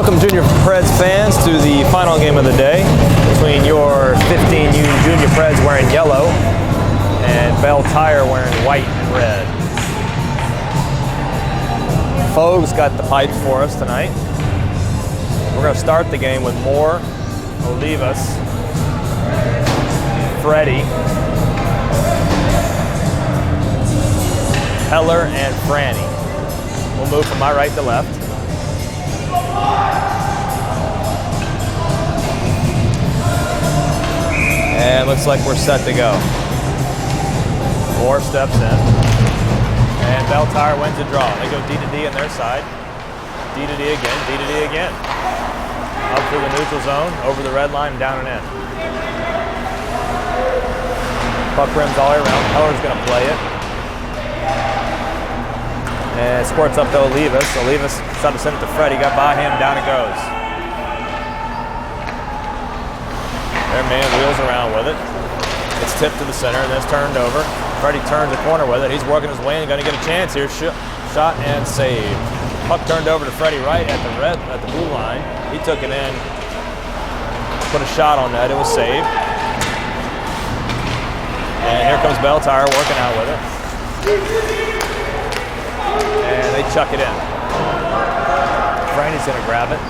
Welcome Junior Preds fans to the final game of the day between your 15U Junior Preds wearing yellow and Belle Tire wearing white and red. Fogue's got the pipes for us tonight. We're going to start the game with Moore, Olivas, Freddie, Heller, and Franny. We'll move from my right to left. And looks like we're set to go. Moore steps in. And Belle Tire wins a draw. They go D to D on their side. D to D again, D to D again. Up through the neutral zone, over the red line, down and in. Puck rims all the way around. Heller's going to play it. And squirts up to Olivas. Olivas tried to send it to Freddie. Got by him. Down it goes. Their man wheels around with it. It's tipped to the center and then it's turned over. Freddie turns the corner with it. He's working his way and going to get a chance here. Shot and save. Puck turned over to Freddie right at the blue line. He took it in. Put a shot on that. It was saved. And here comes Belle Tire working out with it. And they chuck it in. Franny's going to grab it.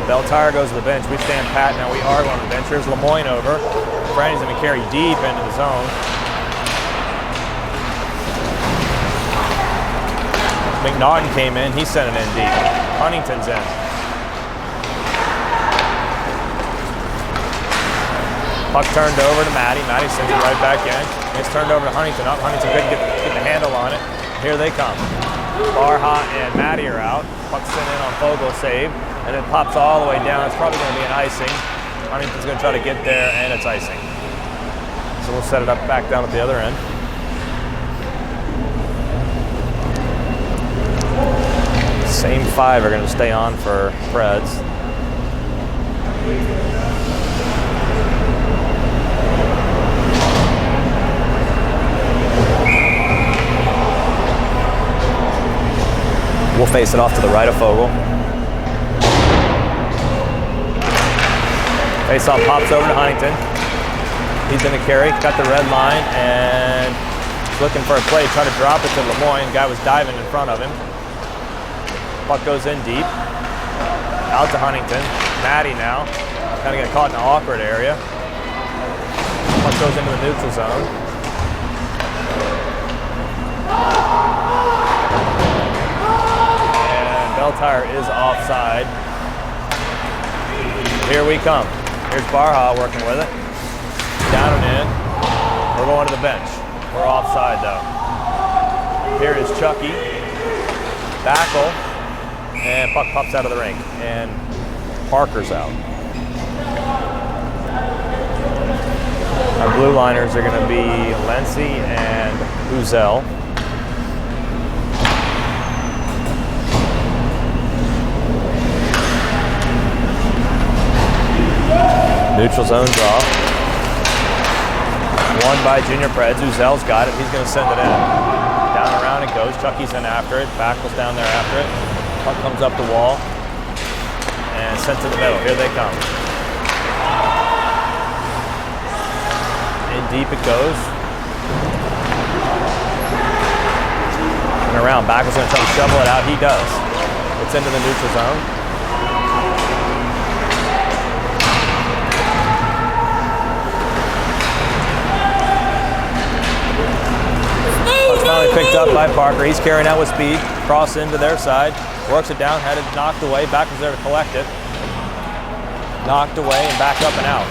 Belle Tire goes to the bench. We stand pat now. We are on the bench. Here's Lemoyne over. Franny's going to carry deep into the zone. McNaughton came in. He sent it in deep. Huntington's in. Puck turned over to Matty. Matty sends it right back in. It's turned over to Huntington. Huntington couldn't get the handle on it. Here they come. Barha and Matty are out. Puck sent in on Fogle, save. And it pops all the way down. It's probably going to be an icing. Huntington's going to try to get there, and it's icing. So we'll set it up back down at the other end. Same five are going to stay on for Preds. We'll face it off to the right of Fogle. Face-off pops over to Huntington. He's going to carry, cut the red line, and he's looking for a play. Trying to drop it to Lemoyne. Guy was diving in front of him. Puck goes in deep. Out to Huntington. Matty now. Kind of get caught in an awkward area. Puck goes into the neutral zone. And Belle Tire is offside. Here we come. Here's Barha working with it. Down and in. We're going to the bench. We're offside though. Here is Chucky. Backle. And puck pops out of the rink. And Parker's out. Our blue liners are going to be Lency and Uzel. Neutral zone draw. Won by Junior Preds. Uzel's got it. He's going to send it in. Down around it goes. Chucky's in after it. Backle's down there after it. Puck comes up the wall. And sent to the middle. Here they come. In deep it goes. And around. Backle's going to try to shovel it out. He does. It's into the neutral zone. Finally picked up by Parker. He's carrying out with speed. Cross into their side. Works it down. Had it knocked away. Back was there to collect it. Knocked away and back up and out.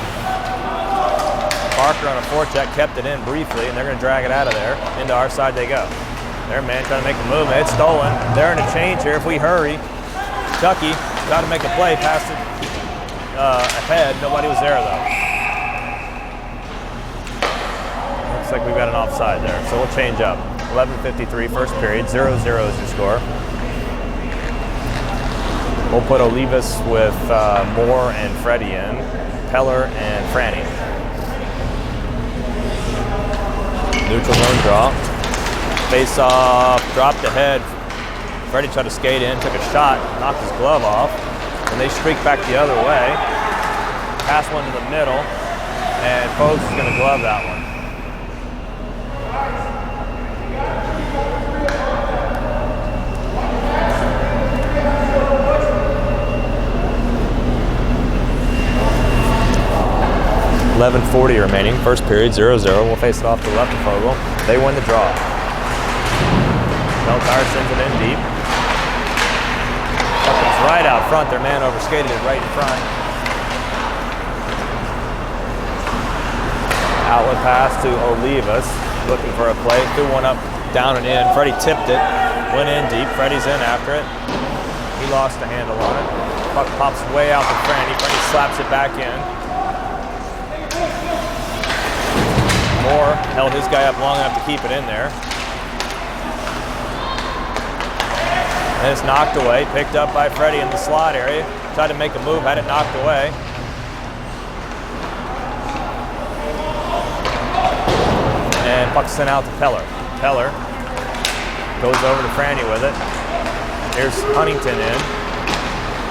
Parker on a forecheck kept it in briefly, and they're going to drag it out of there. Into our side they go. Their man trying to make a move. It's stolen. They're in a change here if we hurry. Chucky got to make a play. Passed it ahead. Nobody was there though. Looks like we've got an offside there, so we'll change up. 11:53 first period, 0-0 is your score. We'll put Olivas with Moore and Freddie in, Heller and Franny. Neutral zone draw. Face off, dropped ahead. Freddie tried to skate in, took a shot, knocked his glove off. and they streak back the other way. Pass one to the middle, and Foes is going to glove that one. .11:40 remaining, first period, 0-0. We'll face it off to the left of Fogel. They win the draw. Meltire sends it in deep. Buckham's right out front. Their man overskated it right in front. Outlet pass to Olivas, looking for a play. Threw one up, down and in. Freddie tipped it, went in deep. Freddie's in after it. He lost the handle on it. Puck pops way out to Franny. Franny slaps it back in. Moore held his guy up long enough to keep it in there. And it's knocked away, picked up by Freddie in the slot area. Tried to make a move, had it knocked away. And puck sent out to Peller. Peller goes over to Franny with it. Here's Huntington in.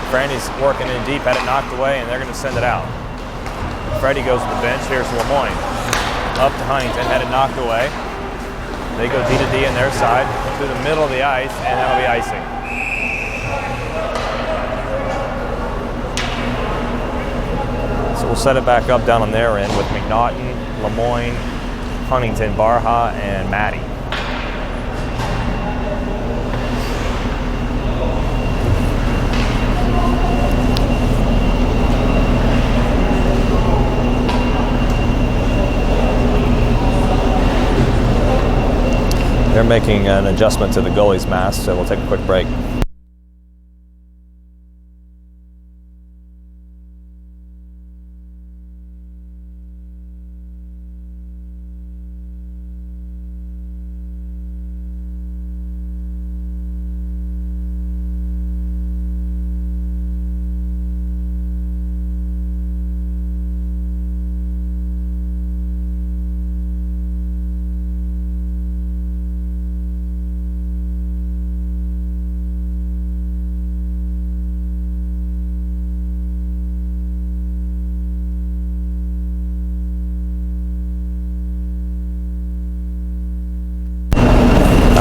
Franny's working in deep, had it knocked away, and they're going to send it out. Freddie goes to the bench. Here's Lemoyne. Up to Huntington, had it knocked away. They go D to D on their side, to the middle of the ice, and that'll be icing. So we'll set it back up down on their end with McNaughton, Lemoyne, Huntington, Barha, and Matty. They're making an adjustment to the goalie's mask, so we'll take a quick break.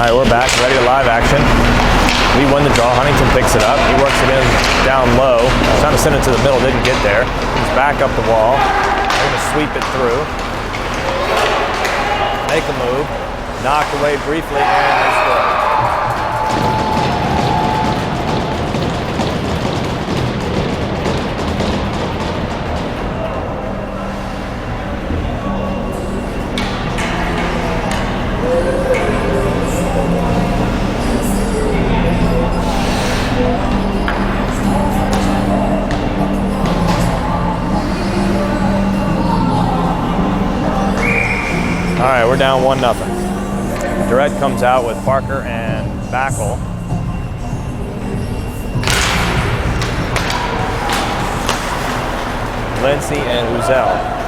All right, we're back, ready to live action. We won the draw. Huntington picks it up. He works it in down low. Trying to send it to the middle, didn't get there. He's back up the wall. They're going to sweep it through. Make a move. Knocked away briefly, and they score. All right, we're down 1-0. Durrett comes out with Parker and Backel. Lindsay and Uzel.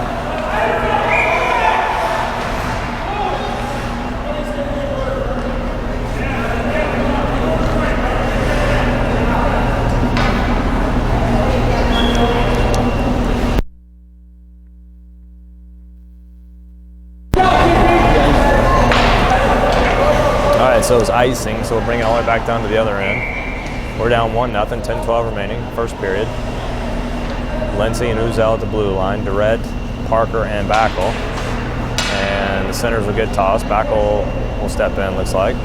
So it's icing, so we'll bring it all the way back down to the other end. We're down 1-0, 10-12 remaining, first period. Lindsay and Uzel at the blue line, Durrett, Parker, and Backel. And the centers will get tossed. Backel will step in, looks like.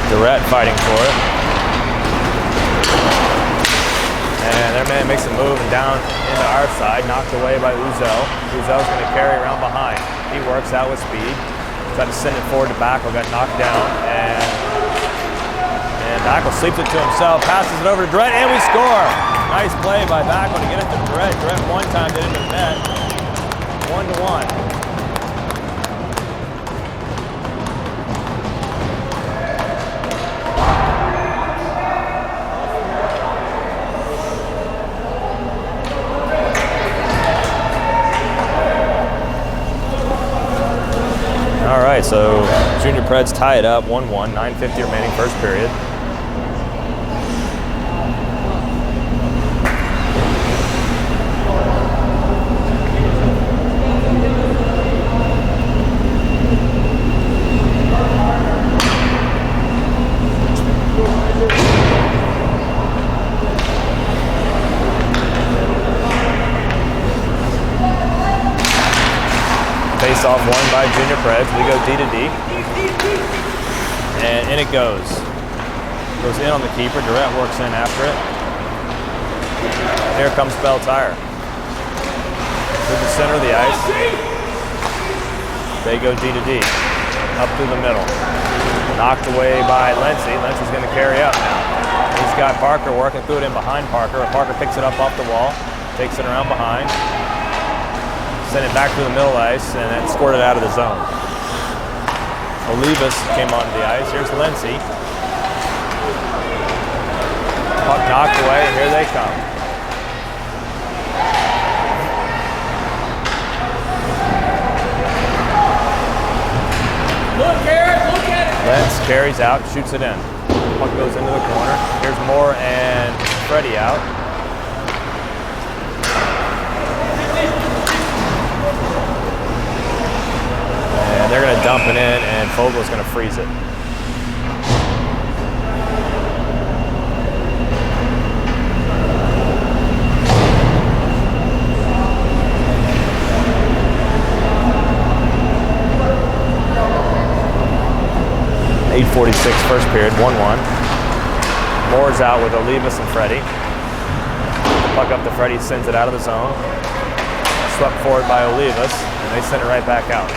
Durrett fighting for it. And their man makes a move and down into our side, knocked away by Uzel. Uzel's going to carry around behind. He works out with speed. Tried to send it forward to Backel, got knocked down, and Backel sleeps it to himself, passes it over to Durrett, and we score! Nice play by Backel to get it to Durrett. Durrett one time did it in the net. 1-1. So junior Preds tie it up 1-1, 9:50 remaining first period. Face-off won by Junior Preds. We go D to D. And in it goes. Goes in on the keeper. Durrett works in after it. Here comes Belle Tire. Through the center of the ice. They go D to D. Up through the middle. Knocked away by Lindsay. Lindsay's going to carry up now. He's got Parker working through it in behind Parker. Parker picks it up off the wall. Takes it around behind. Sent it back to the middle ice and then squirted out of the zone. Olivas came onto the ice. Here's Lindsay. Puck knocked away, and here they come. Look, Garrett, look at it. Lentz carries out, shoots it in. Puck goes into the corner. Here's Moore and Freddie out. And they're going to dump it in, and Fogel's going to freeze it. .8:46 first period, 1-1. Moore's out with Olivas and Freddie. Puck up to Freddie, sends it out of the zone. Swept forward by Olivas, and they send it right back out.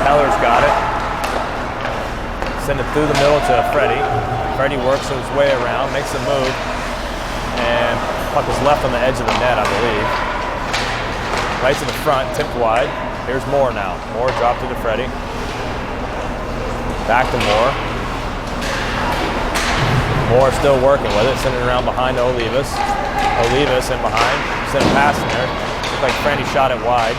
Heller's got it. Send it through the middle to Freddie. Freddie works his way around, makes a move, and puck is left on the edge of the net, I believe. Right to the front, tipped wide. Here's Moore now. Moore dropped it to Freddie. Back to Moore. Moore still working with it, sending it around behind to Olivas. Olivas in behind, sent a pass in there. Looked like Franny shot it wide.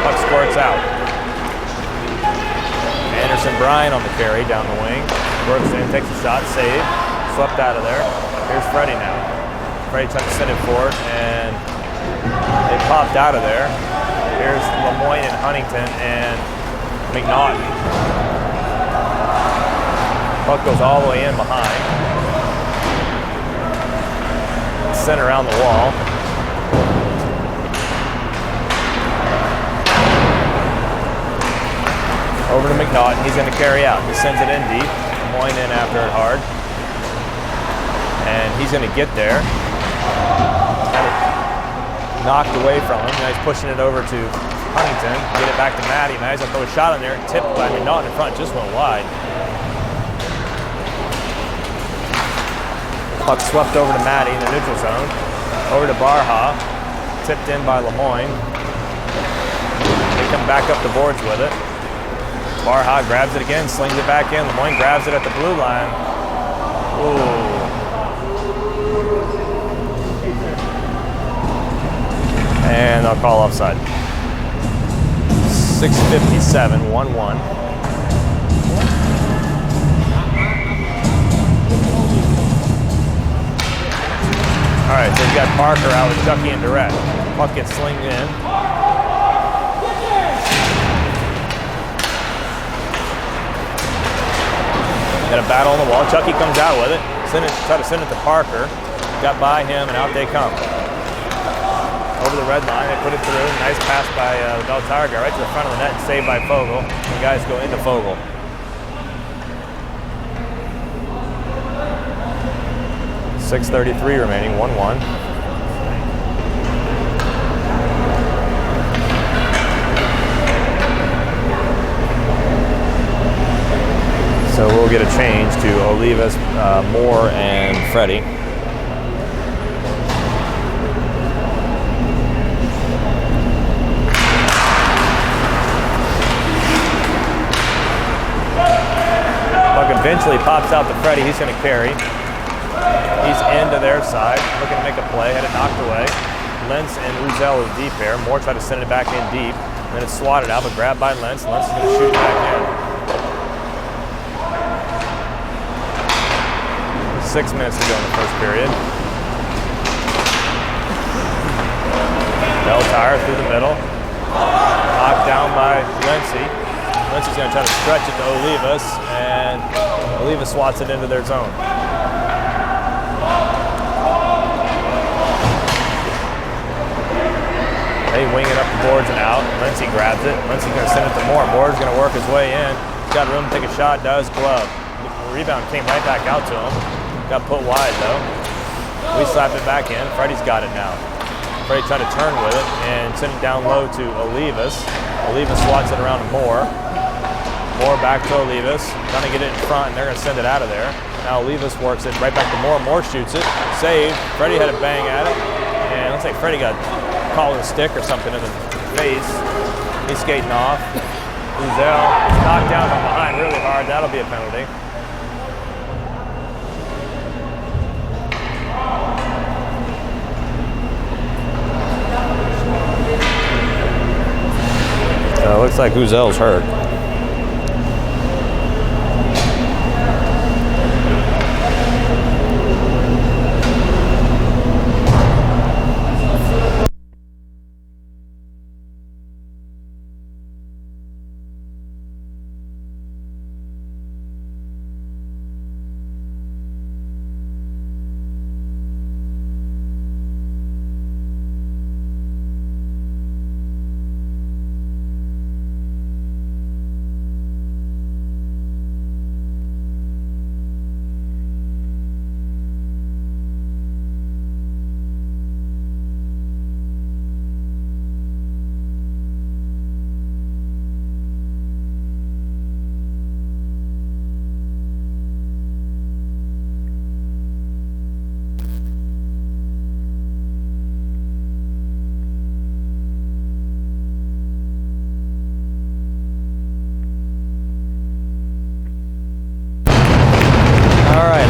Puck squirts out. Anderson Bryan on the carry down the wing. Works in, takes a shot, save. Swept out of there. Here's Freddie now. Freddie trying to send it forward, and it popped out of there. Here's Lemoyne and Huntington and McNaughton. Puck goes all the way in behind. Sent around the wall. Over to McNaughton, he's going to carry out. He sends it in deep. Lemoyne in after it hard. And he's going to get there. Knocked away from him. Now he's pushing it over to Huntington. Get it back to Matty. Matty's going to throw a shot in there. Tipped by McNaughton in front. Just went wide. Puck swept over to Matty in the neutral zone. Over to Barha. Tipped in by Lemoyne. They come back up the boards with it. Barha grabs it again, slings it back in. Lemoyne grabs it at the blue line. Ooh. And I'll call offside. 6:57, 1-1. All right, so we've got Parker out with Chucky and Durrett. Puck gets slinged in. Got a battle on the wall. Chucky comes out with it. Try to send it to Parker. Got by him, and out they come. Over the red line, they put it through. Nice pass by the Belle Tire guy right to the front of the net and saved by Fogel. The guys go into Fogel. .6:33 remaining, 1-1. So we'll get a change to Olivas, Moore, and Freddie. Puck eventually pops out to Freddie. He's going to carry. He's into their side, looking to make a play. Had it knocked away. Lentz and Uzel is deep here. Moore tried to send it back in deep. And then it's swatted out, but grabbed by Lentz. Lentz is going to shoot it back in. 6 minutes to go in the first period. Belle tire through the middle. Knocked down by Lency. Lency's going to try to stretch it to Olivas, and Olivas swats it into their zone. They wing it up the boards and out. Lency grabs it. Lency's going to send it to Moore. Moore's going to work his way in. He's got room to take a shot. Does glove. The rebound came right back out to him. Got put wide though. We slap it back in. Freddie's got it now. Freddie tried to turn with it and send it down low to Olivas. Olivas swats it around to Moore. Moore back to Olivas. Trying to get it in front, and they're going to send it out of there. Now Olivas works it right back to Moore. Moore shoots it. Saved. Freddie had a bang at it. And it looks like Freddie got caught with a stick or something in the face. He's skating off. Uzel knocked down from behind really hard. That'll be a penalty. Looks like Uzel's hurt.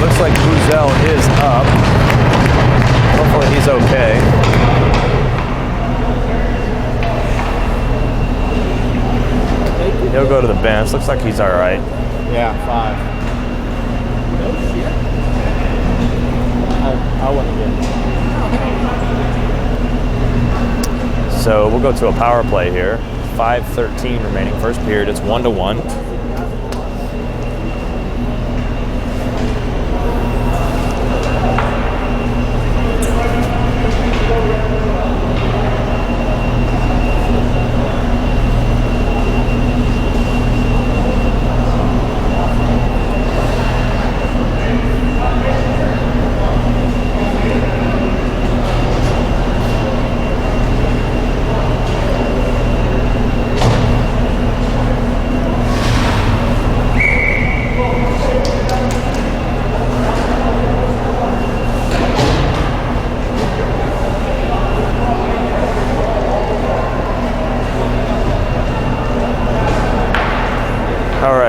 Looks like Uzel is up. Hopefully he's okay. He'll go to the bench. Looks like he's all right. Yeah, 5. No shit. I wouldn't get it. So we'll go to a power play here. 5:13 remaining first period. It's 1-1.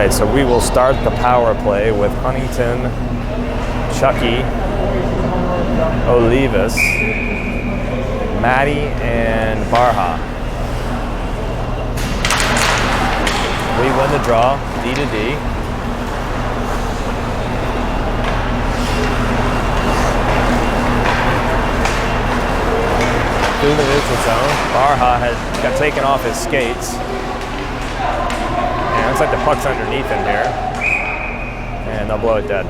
So we will start the power play with Huntington, Chucky, Olivas, Maddie, and Barha. We win the draw, D to D. Through the neutral zone, Barha got taken off his skates. Looks like the puck's underneath him here, and they'll blow it dead.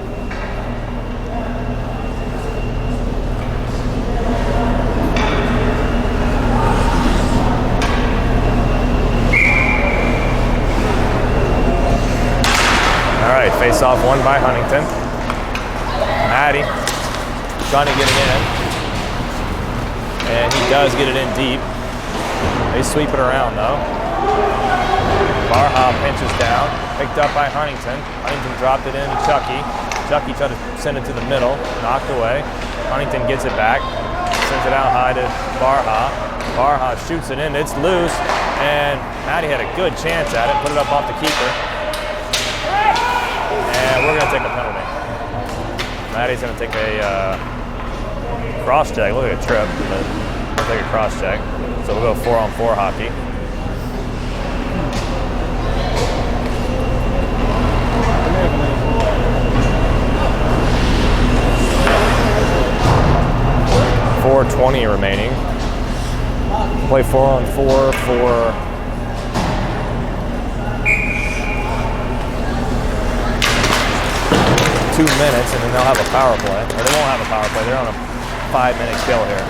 All right, face off won by Huntington. Maddie trying to get it in, and he does get it in deep. They sweep it around though. Barha pinches down, picked up by Huntington. Huntington dropped it in to Chucky. Chucky tried to send it to the middle, knocked away. Huntington gets it back, sends it out high to Barha. Barha shoots it in, it's loose, and Maddie had a good chance at it, put it up off the keeper. And we're gonna take a penalty. Maddie's gonna take a cross check, look at a trip. Looks like a cross check. So we'll go 4-on-4 hockey. .420 remaining. Play 4-on-4 for 2 minutes, and then they'll have a power play. Or they won't have a power play. They're on a 5-minute kill here.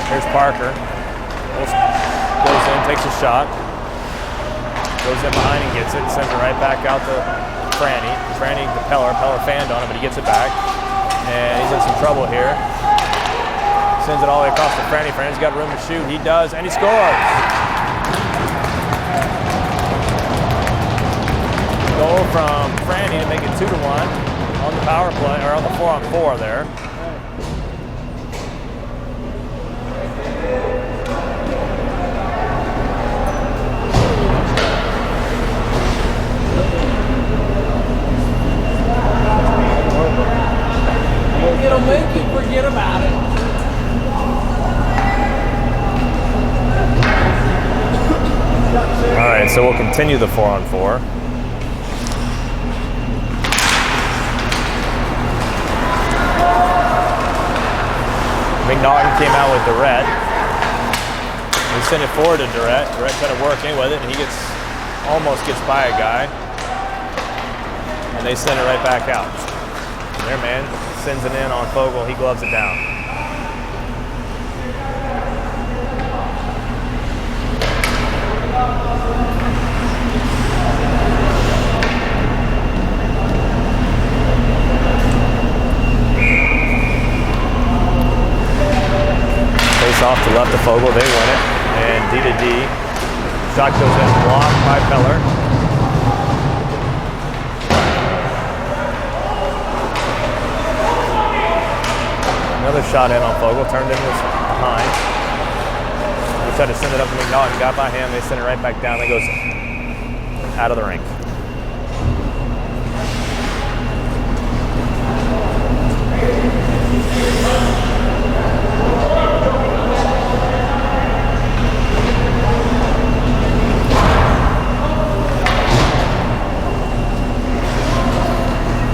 Here's Parker. Goes in, takes a shot. Goes in behind and gets it. Sends it right back out to Franny. Franny to Peller. Peller fanned on him, but he gets it back. And he's in some trouble here. Sends it all the way across to Franny. Franny's got room to shoot. He does, and he scores. Goal from Franny to make it 2-1 on the power play, or on the 4-on-4 there. It'll make you forget about it. All right, so we'll continue the 4-on-4. McNaughton came out with Durrett. We send it forward to Durrett. Durrett trying to work in with it, and he almost gets by a guy. And they send it right back out. Their man sends it in on Fogle. He gloves it down. Face off to left of Fogle. They win it. And D to D. Shot goes in, blocked by Peller. Another shot in on Fogle, turned in this behind. They tried to send it up to McNaughton, got by him, they send it right back down, it goes out of the rink.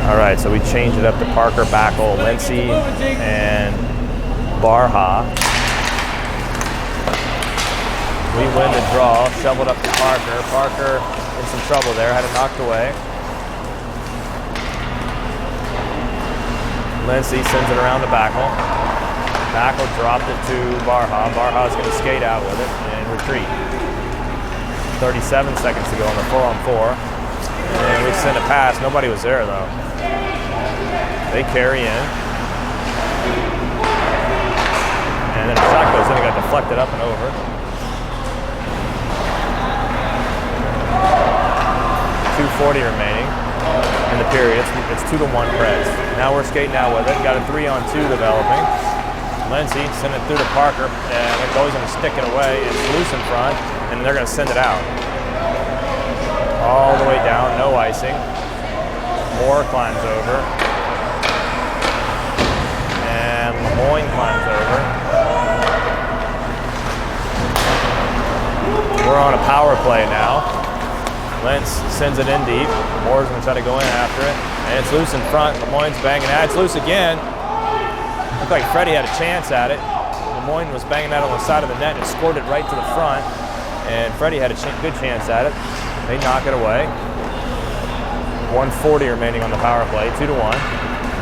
All right, so we change it up to Parker, Backel, Lindsay, and Barha. We win the draw, shoveled up to Parker. Parker in some trouble there, had it knocked away. Lindsay sends it around to Backel. Backel dropped it to Barha. Barha's gonna skate out with it and retreat. 37 seconds to go on the 4-on-4. And we send a pass, nobody was there though. They carry in. And then a shot goes in, it got deflected up and over. .240 remaining in the period. It's 2-1 Preds. Now we're skating out with it. Got a 3-on-2 developing. Lindsay sent it through to Parker, and it goes and stick it away. It's loose in front, and they're going to send it out. All the way down, no icing. Moore climbs over. And Lemoyne climbs over. We're on a power play now. Lentz sends it in deep. Moore's gonna try to go in after it. And it's loose in front. Lemoyne's banging at it. It's loose again. Looked like Freddie had a chance at it. Lemoyne was banging that on the side of the net and scored it right to the front. And Freddie had a good chance at it. They knock it away. 140 remaining on the power play, 2-1.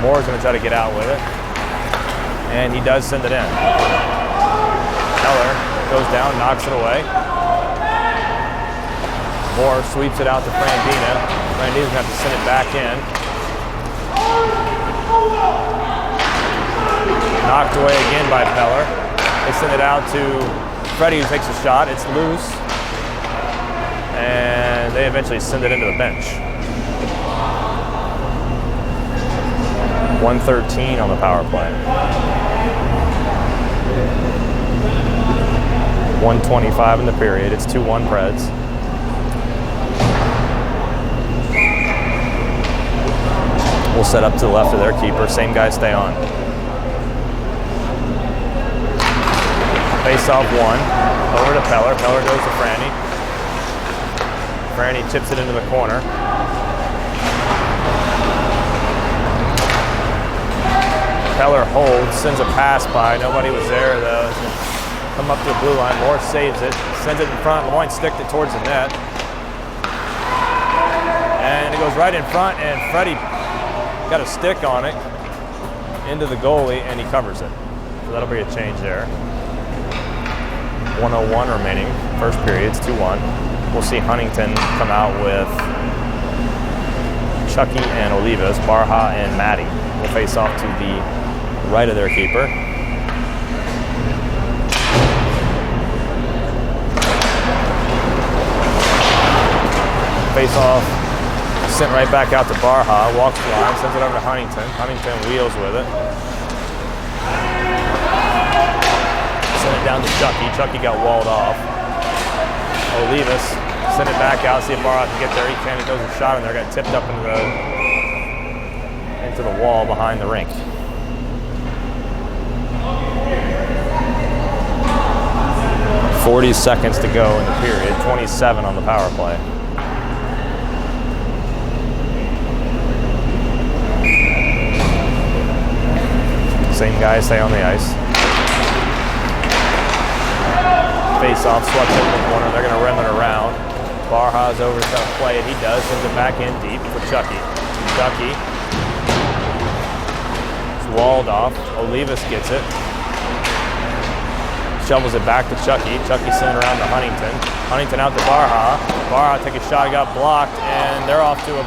Moore's gonna try to get out with it. And he does send it in. Heller goes down, knocks it away. Moore sweeps it out to Frandina. Frandina's gonna have to send it back in. Knocked away again by Peller. They send it out to Freddie, who takes a shot. It's loose. And they eventually send it into the bench. 113 on the power play. 125 in the period. It's 2-1 Preds. We'll set up to the left of their keeper. Same guys stay on. Face off 1. Over to Peller. Peller goes to Franny. Franny chips it into the corner. Peller holds, sends a pass by. Nobody was there though. Come up to the blue line. Moore saves it. Sends it in front. Lemoyne sticked it towards the net. And it goes right in front, and Freddie got a stick on it into the goalie, and he covers it. So that'll be a change there. 1:01 remaining. First period, it's 2-1. We'll see Huntington come out with Chucky and Olivas, Barha and Maddie. Will face off to the right of their keeper. Face off, sent right back out to Barha, walks the line, sends it over to Huntington. Huntington wheels with it. Sent it down to Chucky. Chucky got walled off. Olivas sent it back out, see if Barha can get there. He can. He throws a shot in there, got tipped up into the wall behind the rink. .40 seconds to go in the period, 27 on the power play. Same guys stay on the ice. Face off, swept in the corner. They're going to rim it around. Barha's over to play it. He does. Sends it back in deep for Chucky. Chucky is walled off. Olivas gets it. Shovels it back to Chucky. Chucky sent it around to Huntington. Huntington out to Barha. Barha took a shot, got blocked, and they're off to a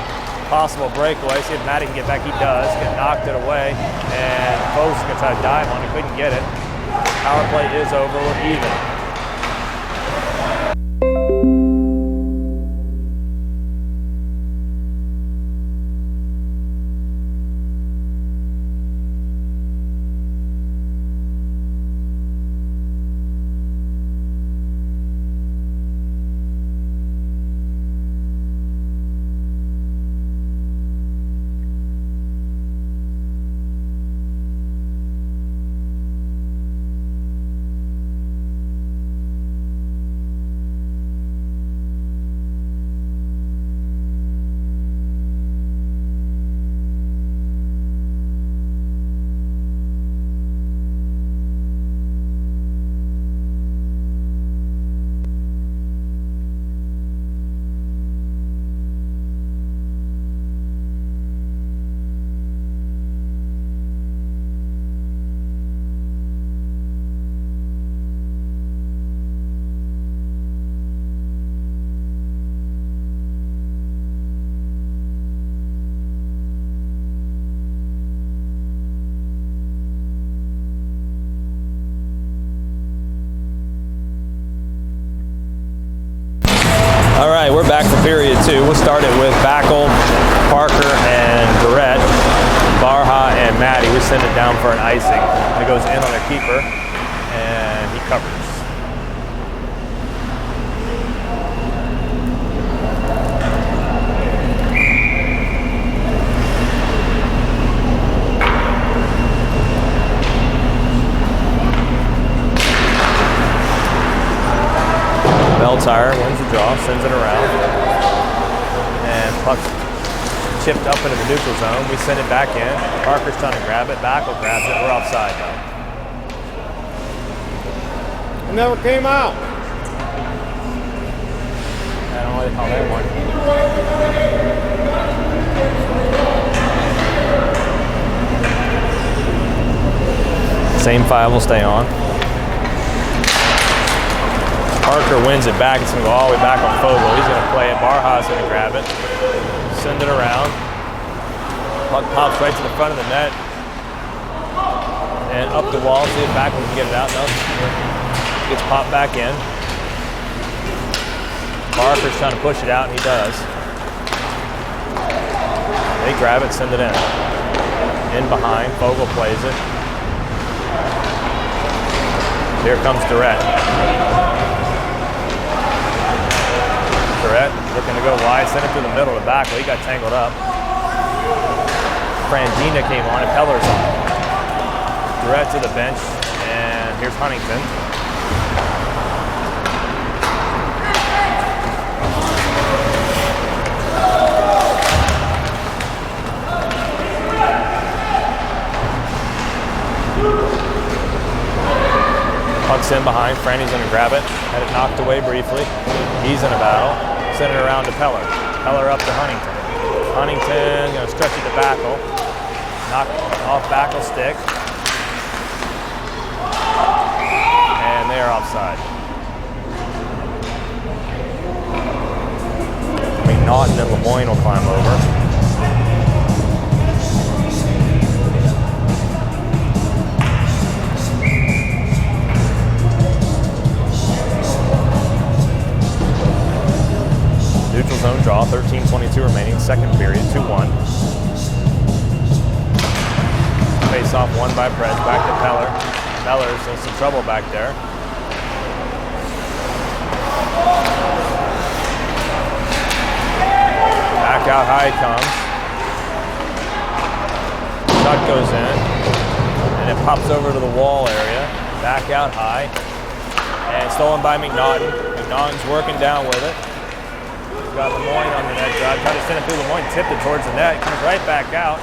possible breakaway. See if Maddie can get back. He does. Get knocked it away, and Fo's going to try to dive on it. Couldn't get it. Power play is over. We're even. All right, we're back for period 2. We'll start it with Backel, Parker, and Durrett, Barha, and Maddie. We send it down for an icing. It goes in on their keeper, and he covers. Belle tire wins the draw, sends it around, and puck chipped up into the neutral zone. We send it back in. Parker's trying to grab it. Backel grabs it. We're offside though. It never came out. I don't know what they call that one. Same 5 will stay on. Parker wins it back. It's going to go all the way back on Fogel. He's going to play it. Barha's going to grab it. Send it around. Puck pops right to the front of the net. And up the wall. See if Backel can get it out. No. Gets popped back in. Parker's trying to push it out, and he does. They grab it, send it in. In behind. Fogel plays it. Here comes Durrett. Durrett looking to go wide, sent it through the middle to Backel. He got tangled up. Frangina came on and Peller's on. Durrett to the bench, and here's Huntington. Works in behind. Franny's going to grab it. Had it knocked away briefly. He's in a battle. Send it around to Peller. Peller up to Huntington. Huntington going to stretch it to Backel. Knock off Backel's stick. And they are offside. McNaughton and Lemoyne will climb over. Neutral zone draw, 13:22 remaining, second period, 2-1. Face off won by Preds, back to Peller. Peller's in some trouble back there. Back out high it comes. Shot goes in, and it pops over to the wall area. Back out high, and stolen by McNaughton. McNaughton's working down with it. Got Lemoyne on the net drive. Try to send it through. Lemoyne tipped it towards the net. Comes right back out.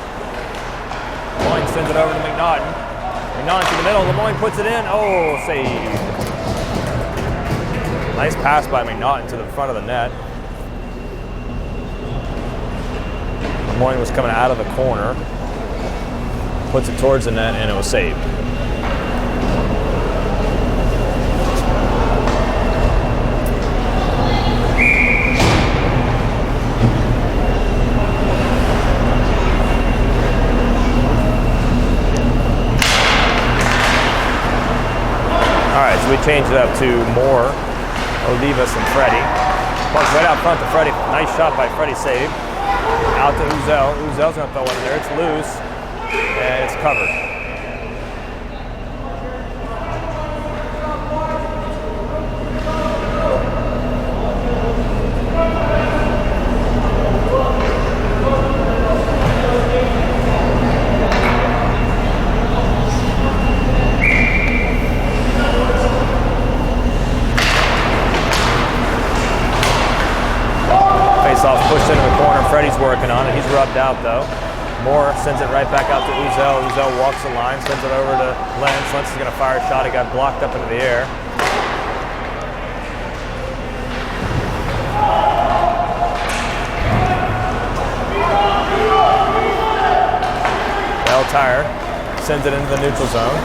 Lemoyne sends it over to McNaughton. McNaughton to the middle. Lemoyne puts it in. Oh, save. Nice pass by McNaughton to the front of the net. Lemoyne was coming out of the corner. Puts it towards the net, and it was saved. We changed it up to Moore, Olivas, and Freddie. Puck's right out front to Freddie. Nice shot by Freddie, saved. Out to Uzel. Uzel's gonna throw one in there. It's loose, and it's covered. Pushed into the corner. Freddie's working on it. He's rubbed out though. Moore sends it right back out to Uzel. Uzel walks the line, sends it over to Lentz. Lentz is going to fire a shot. It got blocked up into the air. Belle tire sends it into the neutral zone.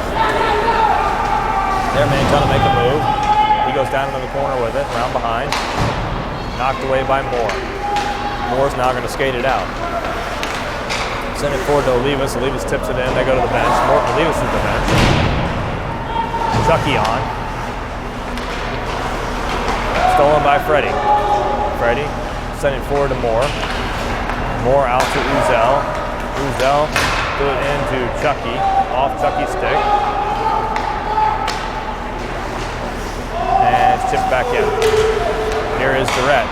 Their man trying to make a move. He goes down into the corner with it, around behind. Knocked away by Moore. Moore's now going to skate it out. Send it forward to Olivas. Olivas tips it in. They go to the bench. Olivas to the bench. Chucky on. Stolen by Freddie. Freddie send it forward to Moore. Moore out to Uzel. Uzel threw it into Chucky. Off Chucky's stick. And it's chipped back in. Here is Durrett.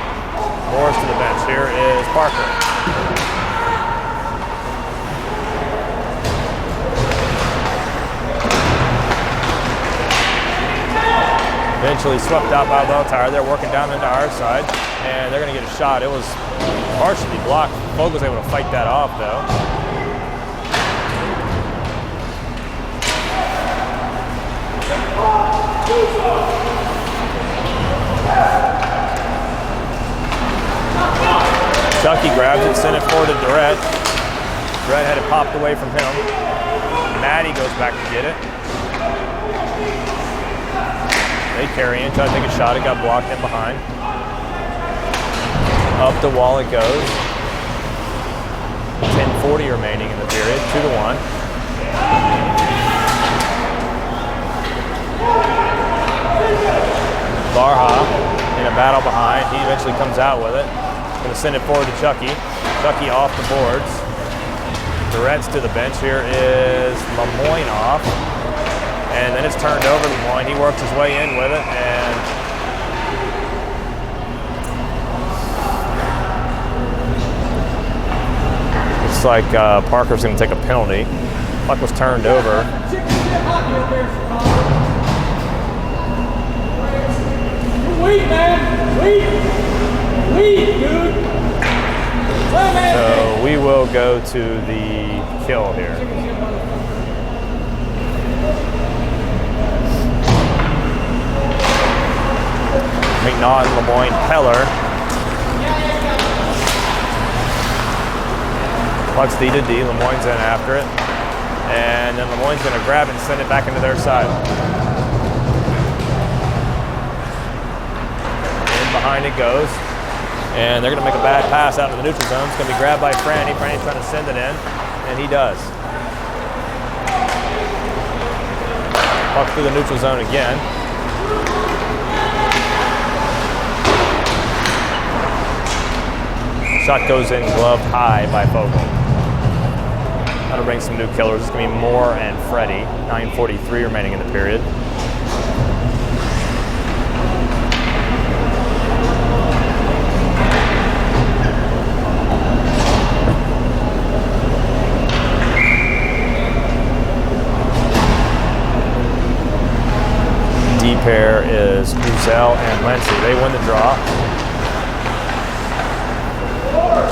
Moore's to the bench. Here is Parker. Eventually swept out by Belle Tire. They're working down into our side, and they're going to get a shot. It was partially blocked. Fogle was able to fight that off, though. Chucky grabs it, sent it forward to Durrett. Durrett had it popped away from him. Maddie goes back to get it. They carry in, try to take a shot. It got blocked in behind. Up the wall it goes. 10:40 remaining in the period, 2-1. Barha in a battle behind. He eventually comes out with it. Going to send it forward to Chucky. Chucky off the boards. Durrett's to the bench. Here is Lemoyne off. And then it's turned over to Lemoyne. He works his way in with it. And looks like Parker's going to take a penalty. Puck was turned over. Wait, man! Wait! Dude. So we will go to the kill here. McNaught, Lemoyne, Peller. Puck's D to D. Lemoyne's in after it. And then Lemoyne's going to grab and send it back into their side. In behind it goes. And they're going to make a bad pass out of the neutral zone. It's going to be grabbed by Franny. Franny's trying to send it in, and he does. Puck through the neutral zone again. Shot goes in, gloved high by Fogle. That'll bring some new killers. It's going to be Moore and Freddie. 9:43 remaining in the period. D pair is Uzel and Lindsay. They win the draw.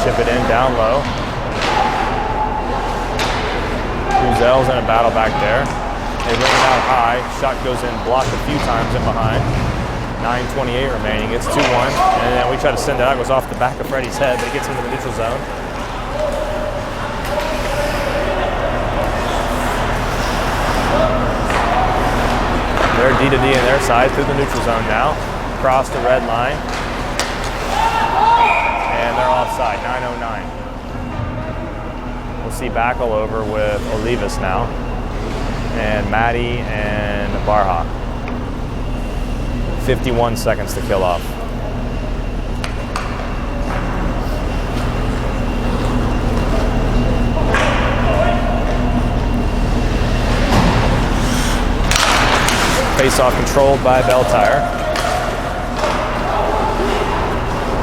Chip it in down low. Uzel's in a battle back there. They bring it out high. Shot goes in, blocked a few times in behind. 9:28 remaining. It's 2-1. And then we try to send it out. It goes off the back of Freddie's head, but it gets into the neutral zone. They're D to D in their side through the neutral zone now. Across the red line. And they're offside, 9:09. We'll see Backel over with Olivas now. And Maddie and Barha. 51 seconds to kill off. Face-off controlled by Belle Tire.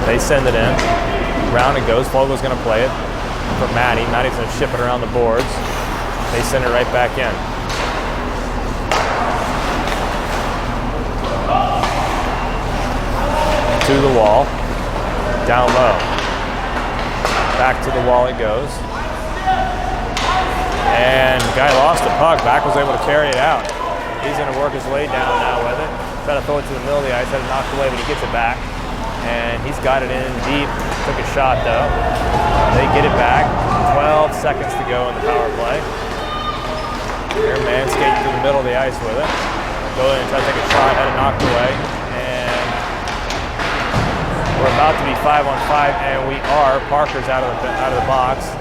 They send it in. Round it goes. Fogel's going to play it for Maddie. Maddie's going to ship it around the boards. They send it right back in. To the wall. Down low. Back to the wall it goes. And the guy lost the puck. Back was able to carry it out. He's going to work his way down now with it. Try to throw it to the middle of the ice. Had it knocked away, but he gets it back. And he's got it in deep. Took a shot, though. They get it back. 12 seconds to go in the power play. Their man skating through the middle of the ice with it. Go in and try to take a shot. Had it knocked away. And we're about to be 5-on-5, and we are. Parker's out of the box.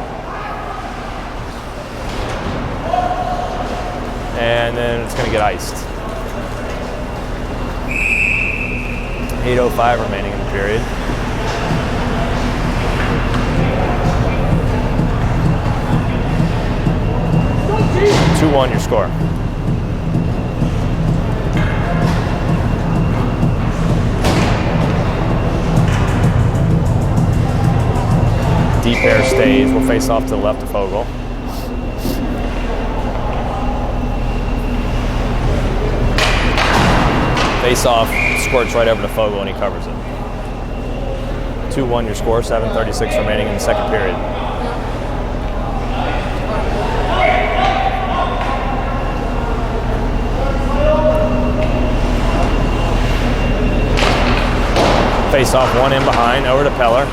And then it's going to get iced. 8:05 remaining in the period. Go 2-1 your score. D pair stays. We'll face off to the left of Fogle. Face off, squirts right over to Fogle and he covers it. 2-1 your score, 7:36 remaining in the second period. Face off, one in behind, over to Peller.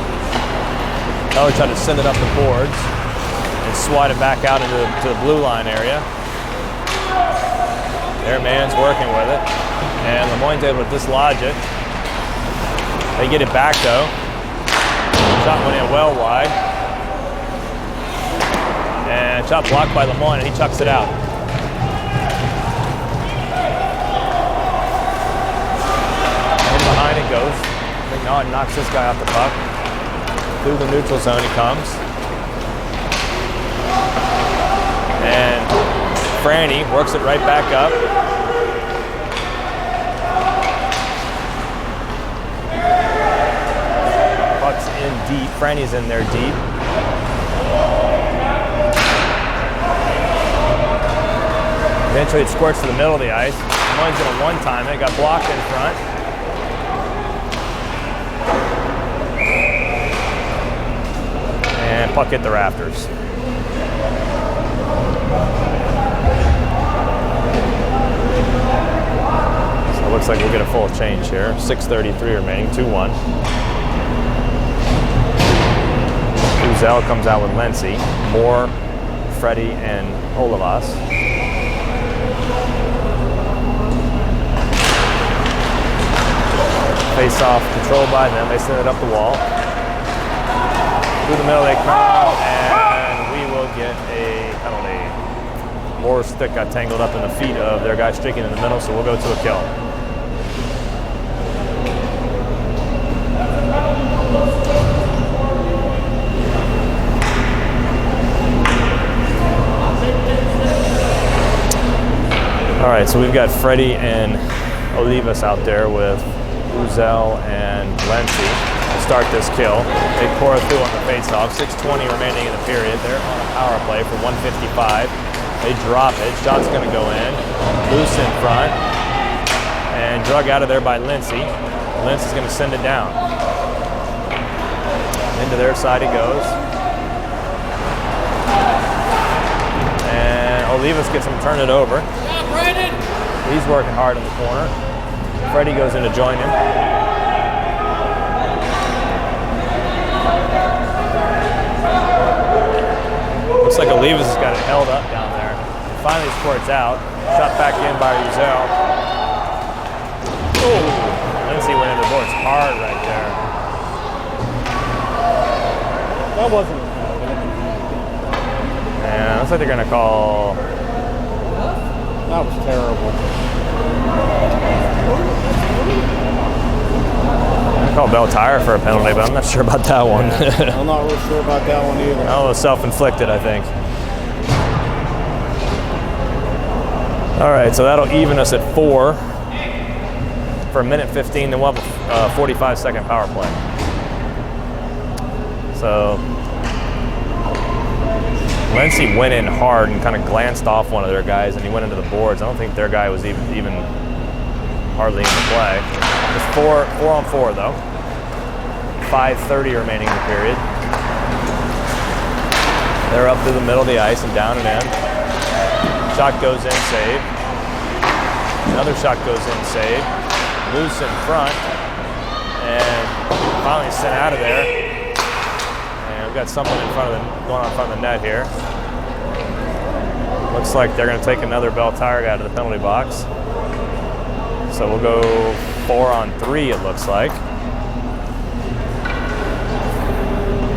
Peller tried to send it up the boards and swat it back out into the blue line area. Their man's working with it. And Lemoyne's able to dislodge it. They get it back though. Shot went in well wide. And shot blocked by Lemoyne and he chucks it out. In behind it goes. McNaught knocks this guy off the puck. Through the neutral zone he comes. And Franny works it right back up. Puck's in deep. Franny's in there deep. Eventually it squirts to the middle of the ice. Lemoyne's going to one-time it. Got blocked in front. And puck hit the rafters. So looks like we'll get a full change here. 6:33 remaining, 2-1. Belle comes out with Lenzi, Moore, Freddie, and Olivas. Face off controlled by them. They send it up the wall. Through the middle they come, and we will get a penalty. Moore's stick got tangled up in the feet of their guy streaking in the middle, so we'll go to a kill. All right, so we've got Freddie and Olivas out there with Uzel and Lenzi to start this kill. They pour through on the face-off. 6:20 remaining in the period. They're on a power play for 155. They drop it. Shot's going to go in. Loose in front. And drug out of there by Lenzi. Lenzi's going to send it down. Into their side he goes. And Olivas gets him to turn it over. He's working hard in the corner. Freddie goes in to join him. Looks like Olivas has got it held up down there. Finally squirts out. Shot back in by Uzel. Oh, Lenzi went into the boards hard right there. That wasn't. And looks like they're going to call. That was terrible. I call Belle tire for a penalty, but I'm not sure about that one. Yeah, I'm not really sure about that one either. That was self-inflicted, I think. All right, so that'll even us at 4 for 1:15. Then we'll have a 45-second power play. So Lenzi went in hard and kind of glanced off one of their guys, and he went into the boards. I don't think their guy was even hardly in the play. It's 4 on 4 though. 5:30 remaining in the period. They're up through the middle of the ice and down and in. Shot goes in, save. Another shot goes in, save. Loose in front, and finally sent out of there. And we've got something in front of going on in front of the net here. Looks like they're going to take another Belle tire guy to the penalty box. So we'll go 4 on 3, it looks like.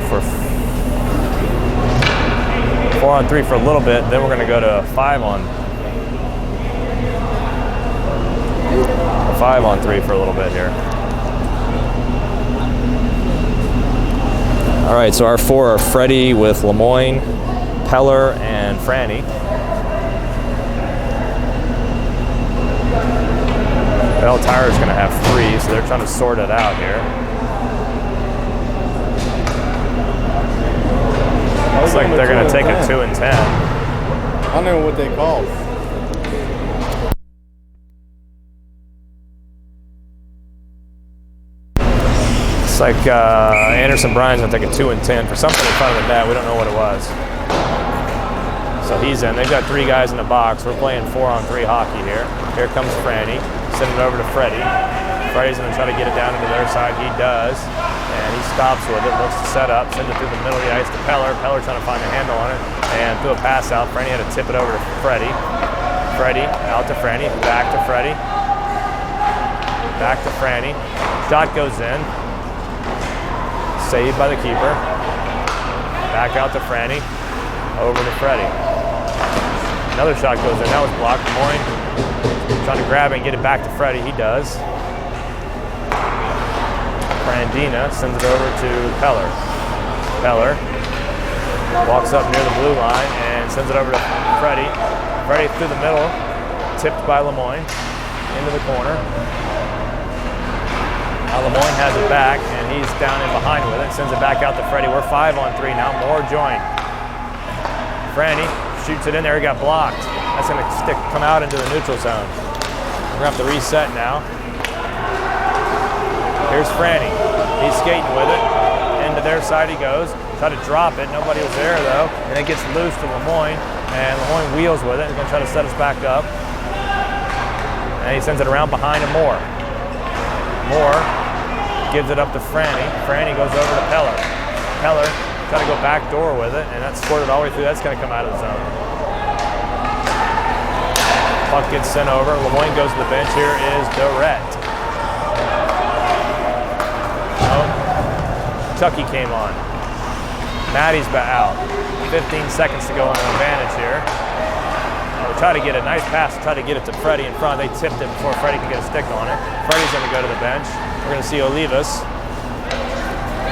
For 4 on 3 for a little bit, then we're going to go to 5 on 3 for a little bit here. All right, so our 4 are Freddie with Lemoyne, Peller, and Franny. Belle Tire's going to have 3, so they're trying to sort it out here. Looks like they're going to take a 2 and 10. I don't know what they called. It's like Anderson Bryan's going to take a 2 and 10 for something in front of the net. We don't know what it was. So he's in. They've got 3 guys in the box. We're playing 4 on 3 hockey here. Here comes Franny. Send it over to Freddie. Freddie's going to try to get it down into their side. He does. And he stops with it. Looks to set up. Sends it through the middle of the ice to Peller. Peller trying to find a handle on it. And threw a pass out. Franny had to tip it over to Freddie. Freddie out to Franny. Back to Freddie. Back to Franny. Shot goes in. Saved by the keeper. Back out to Franny. Over to Freddie. Another shot goes in. That was blocked. Lemoyne trying to grab it and get it back to Freddie. He does. Brandina sends it over to Peller. Peller walks up near the blue line and sends it over to Freddie. Freddie through the middle, tipped by Lemoyne into the corner. Now Lemoyne has it back and he's down in behind with it. Sends it back out to Freddie. We're 5 on 3 now. Moore joined. Franny shoots it in there. He got blocked. That's going to come out into the neutral zone. We're going to have to reset now. Here's Franny. He's skating with it. Into their side he goes. Try to drop it. Nobody was there though. And it gets loose to Lemoyne. And Lemoyne wheels with it. He's going to try to set us back up. And he sends it around behind him more. Moore gives it up to Franny. Franny goes over to Peller. Peller trying to go back door with it, and that's squirted all the way through. That's going to come out of the zone. Puck gets sent over. Lemoyne goes to the bench. Here is Durrett. Oh, Chucky came on. Maddie's out. 15 seconds to go on an advantage here. Try to get a nice pass, try to get it to Freddie in front. They tipped it before Freddie could get a stick on it. Freddie's going to go to the bench. We're going to see Olivas.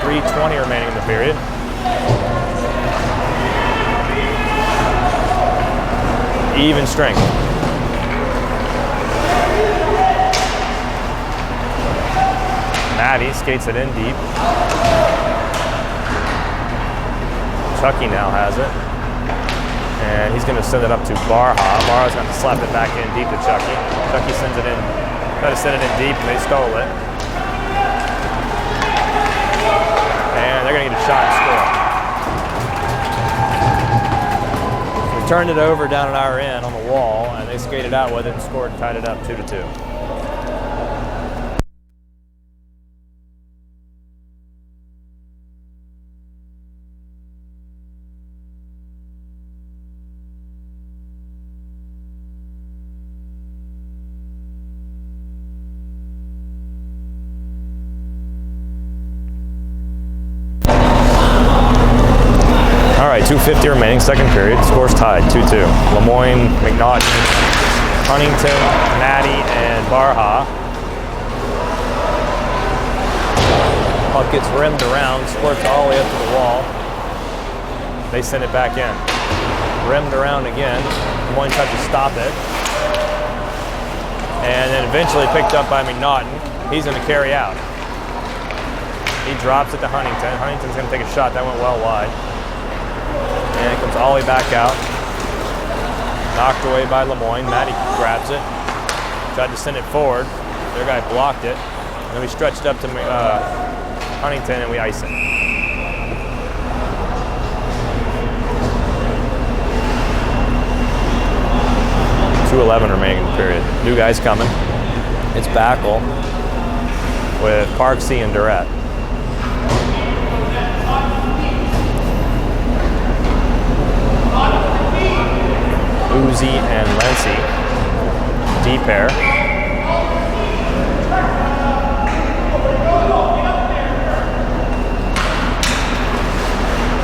3:20 remaining in the period. Even strength. Maddie skates it in deep. Chucky now has it. And he's going to send it up to Barha. Barha's going to slap it back in deep to Chucky. Chucky sends it in, try to send it in deep, and they stole it. And they're going to get a shot and score. We turned it over down at our end on the wall, and they skated out with it and scored and tied it up 2-2. All right, 2:50 remaining, second period. Scores tied, 2-2. Lemoyne, McNaughton, Huntington, Maddie, and Barha. Puck gets rimmed around, squirts all the way up to the wall. They send it back in. Rimmed around again. Lemoyne tried to stop it. And then eventually picked up by McNaughton. He's going to carry out. He drops it to Huntington. Huntington's going to take a shot. That went well wide. And it comes all the way back out. Knocked away by Lemoyne. Maddie grabs it. Tried to send it forward. Their guy blocked it. And then we stretched up to Huntington and we ice it. .2:11 remaining in the period. New guys coming. It's Backel with Parksy and Durrett. Uzi and Lency, D pair.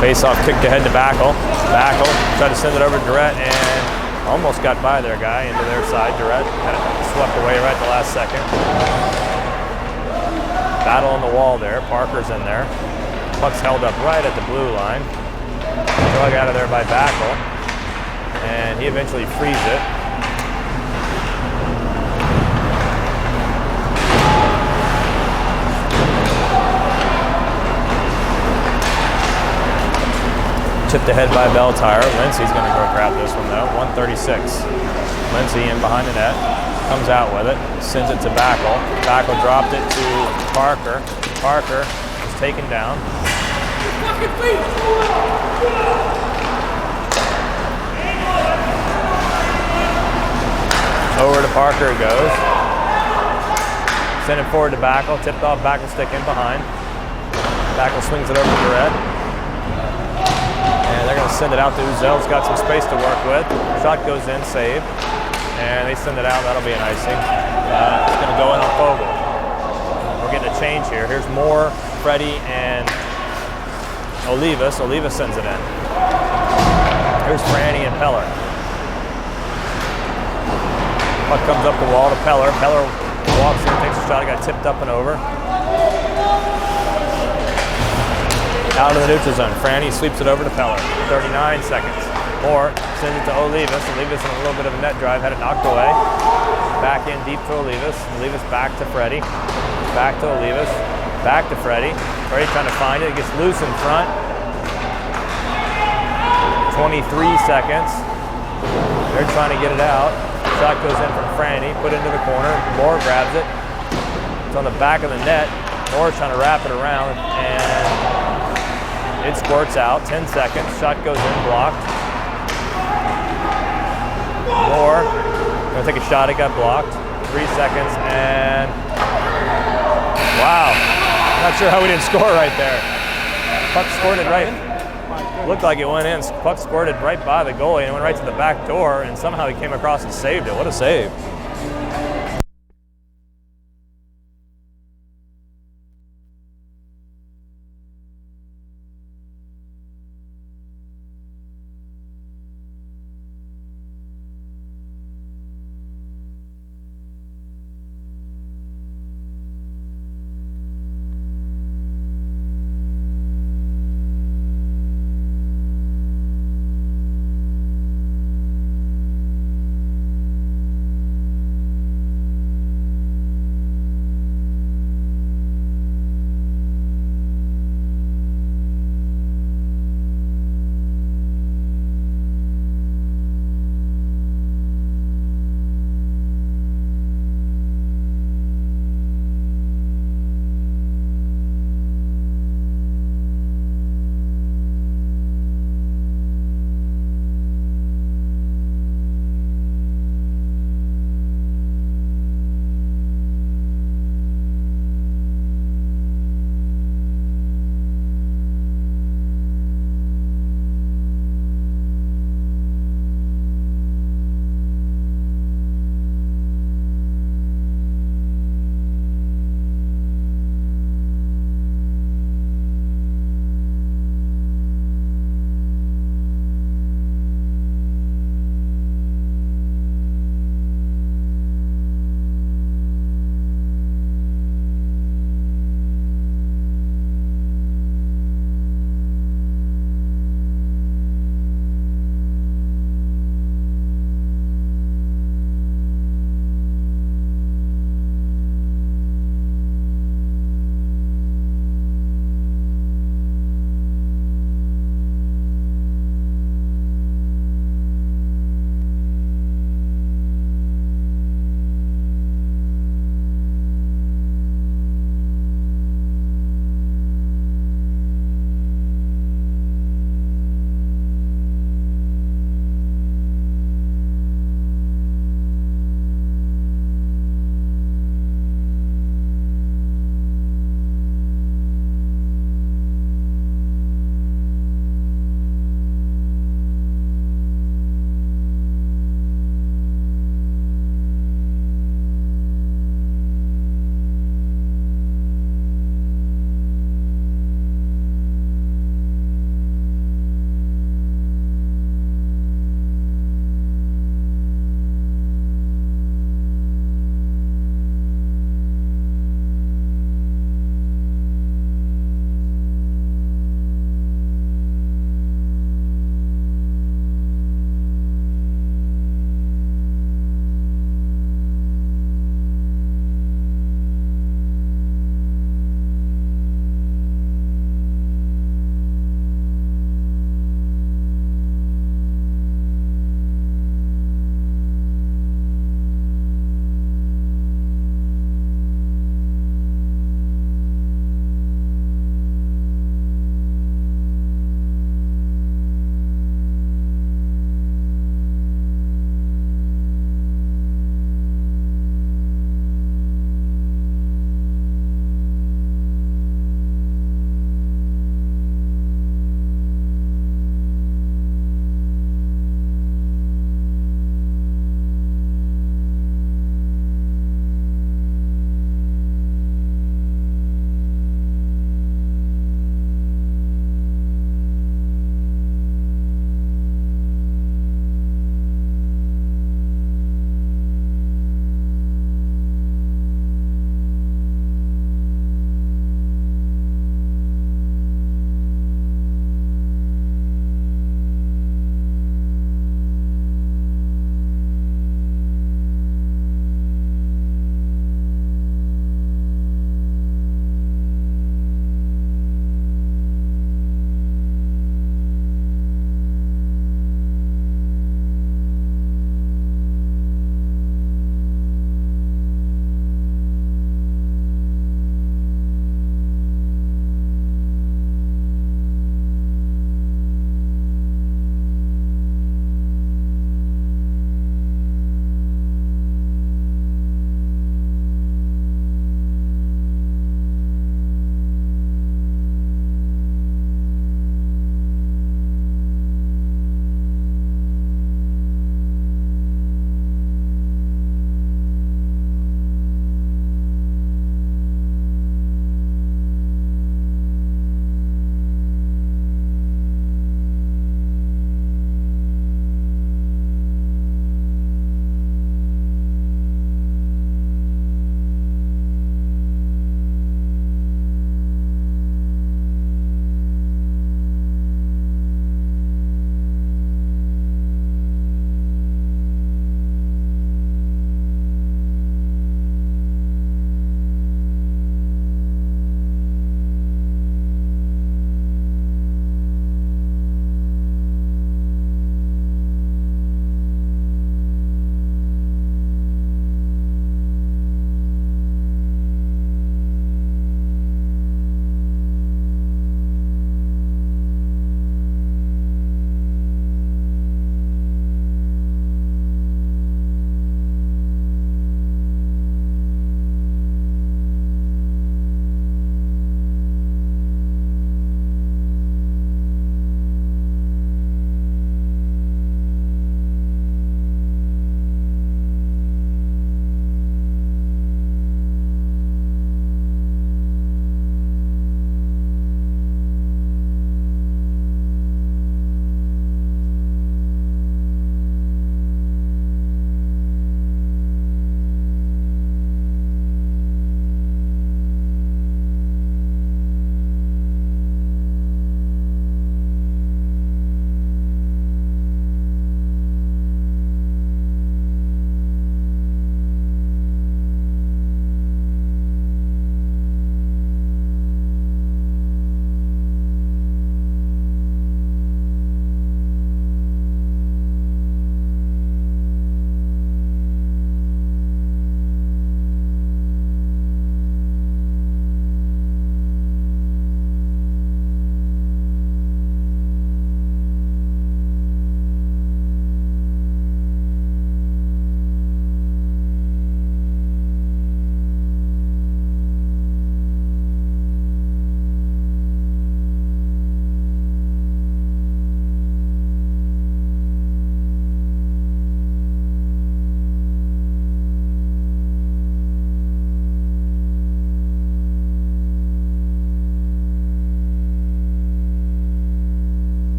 Face-off kicked ahead to Backel. Backel tried to send it over to Durrett and almost got by their guy into their side. Durrett had it swept away right at the last second. Battle on the wall there. Parker's in there. Puck's held up right at the blue line. Drug out of there by Backel. And he eventually frees it. Tipped ahead by Belle Tire. Lindsay's going to go grab this one though. 1:36. Lindsay in behind the net. Comes out with it. Sends it to Backel. Backel dropped it to Parker. Parker is taken down. Over to Parker it goes. Send it forward to Backel. Tipped off, Backel stick in behind. Backel swings it over to Red. And they're going to send it out to Uzel's got some space to work with. Shot goes in, save. And they send it out, that'll be an icing. It's going to go in on Fogel. We're getting a change here. Here's Moore, Freddie, and Olivas. Olivas sends it in. Here's Franny and Peller. Puck comes up the wall to Peller. Peller walks in, takes a shot. It got tipped up and over. Out of the neutral zone. Franny sweeps it over to Peller. 39 seconds. Moore sends it to Olivas. Olivas in a little bit of a net drive. Had it knocked away. Back in deep to Olivas. Olivas back to Freddie. Back to Olivas. Back to Freddie. Freddie trying to find it. It gets loose in front. 23 seconds. They're trying to get it out. Shot goes in from Franny, put into the corner. Moore grabs it. It's on the back of the net. Moore's trying to wrap it around, and it squirts out. 10 seconds. Shot goes in, blocked. Moore gonna take a shot. It got blocked. 3 seconds, and wow. Not sure how we didn't score right there. Puck scored it right. Looked like it went in. Puck scored it right by the goalie and went right to the back door, and somehow he came across and saved it. What a save.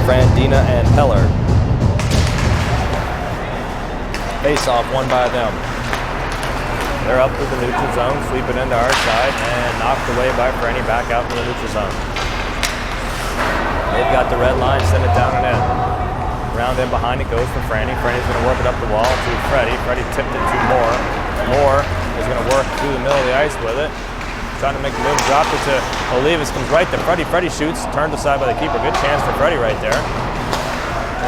Frandina and Peller. Face off won by them. They're up through the neutral zone, sweep it into our side, and knocked away by Franny back out to the neutral zone. They've got the red line, send it down and in. Round in behind it goes for Franny. Franny's going to work it up the wall to Freddie. Freddie tipped it to Moore. Moore is going to work through the middle of the ice with it. Trying to make the move, dropped it to Olivas, comes right to Freddie. Freddie shoots, turned aside by the keeper. Good chance for Freddie right there.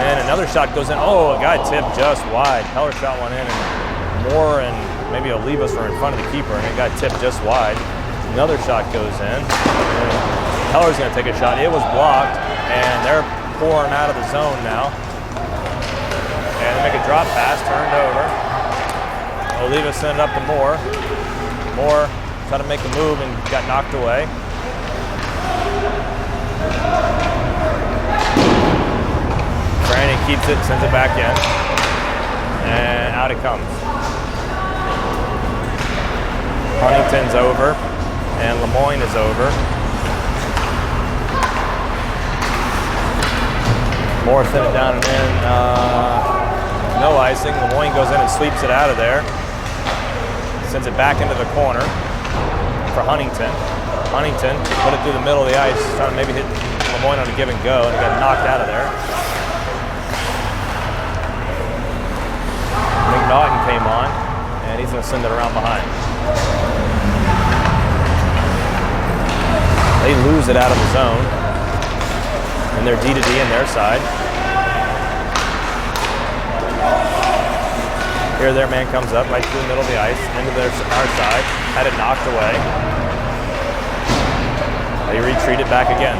And another shot goes in. Oh, a guy tipped just wide. Peller shot one in, and Moore and maybe Olivas were in front of the keeper, and it got tipped just wide. Another shot goes in. And Peller's going to take a shot. It was blocked, and they're pouring out of the zone now. And they make a drop pass, turned over. Olivas sent it up to Moore. Moore tried to make a move and got knocked away. Franny keeps it, sends it back in, and out it comes. Huntington's over, and Lemoyne is over. Moore sent it down and in. No icing. Lemoyne goes in and sweeps it out of there. Sends it back into the corner for Huntington. Huntington put it through the middle of the ice, trying to maybe hit Lemoyne on a give and go, and he got knocked out of there. McNaughton came on, and he's going to send it around behind. They lose it out of the zone, and they're D to D in their side. Here their man comes up right through the middle of the ice, into our side, had it knocked away. They retreat it back again.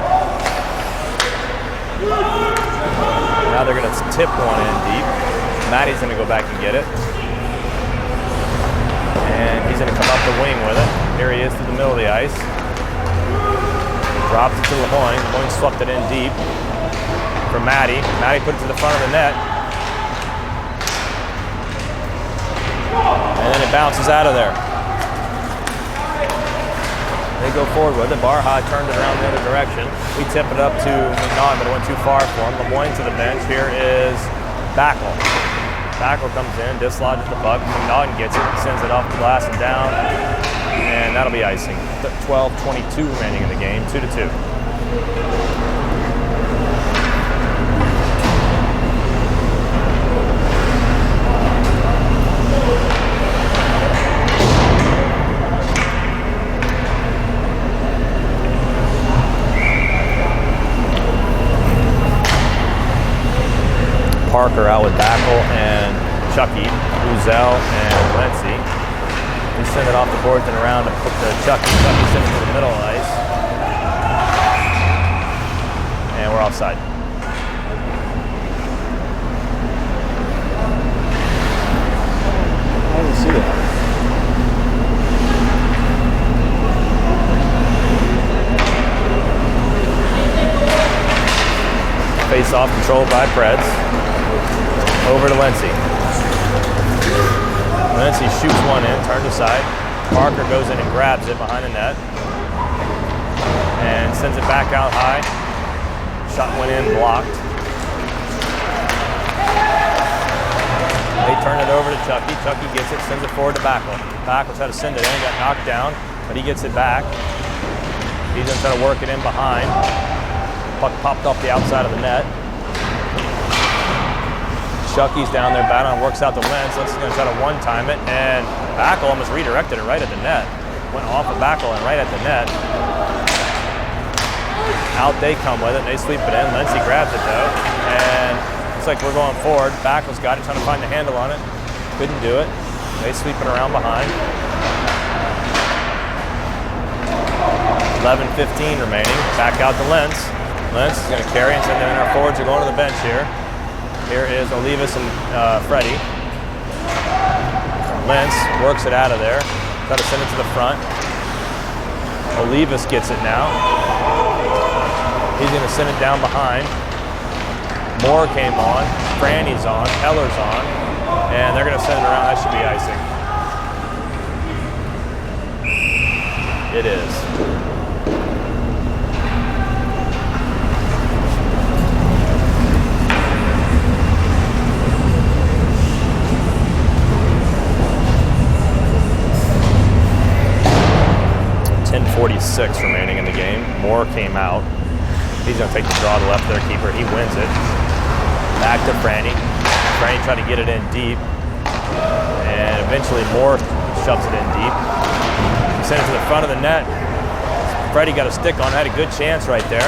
Now they're going to tip one in deep. Matty's going to go back and get it. And he's going to come up the wing with it. Here he is through the middle of the ice. Dropped it to Lemoyne. Lemoyne swept it in deep for Matty. Matty put it to the front of the net. And then it bounces out of there. They go forward with it. Barha turned it around the other direction. We tip it up to McNaughton, but it went too far for him. Lemoyne to the bench. Here is Backel. Backel comes in, dislodges the puck. McNaughton gets it, sends it off the glass and down. And that'll be icing. 12:22 remaining in the game, 2-2. Parker out with Backel and Chucky, Uzel and Lency. We send it off the boards and around to put the Chucky. Chucky sends it to the middle of the ice. And we're offside. I didn't see that. Face off controlled by Preds. Over to Lency. Lency shoots one in, turned aside. Parker goes in and grabs it behind the net. And sends it back out high. Shot went in, blocked. They turn it over to Chucky. Chucky gets it, sends it forward to Backel. Backel tried to send it in, got knocked down, but he gets it back. He's going to try to work it in behind. Puck popped off the outside of the net. Chucky's down there battling, works out the Lentz. Lentz is going to try to one-time it, and Backel almost redirected it right at the net. Went off of Backel and right at the net. Out they come with it, and they sweep it in. Lency grabs it though, and looks like we're going forward. Backel's got it, trying to find the handle on it. Couldn't do it. They sweep it around behind. 11:15 remaining. Back out to Lentz. Lentz is going to carry and send it in. Our forwards are going to the bench here. Here is Olivas and Freddie. Lentz works it out of there. Try to send it to the front. Olivas gets it now. He's going to send it down behind. Moore came on. Franny's on. Heller's on. And they're going to send it around. That should be icing. It is. 8:46 remaining in the game. Moore came out. He's going to take the draw to the left of their keeper. He wins it. Back to Franny. Franny tried to get it in deep. And eventually Moore shoves it in deep. He sent it to the front of the net. Freddie got a stick on, had a good chance right there.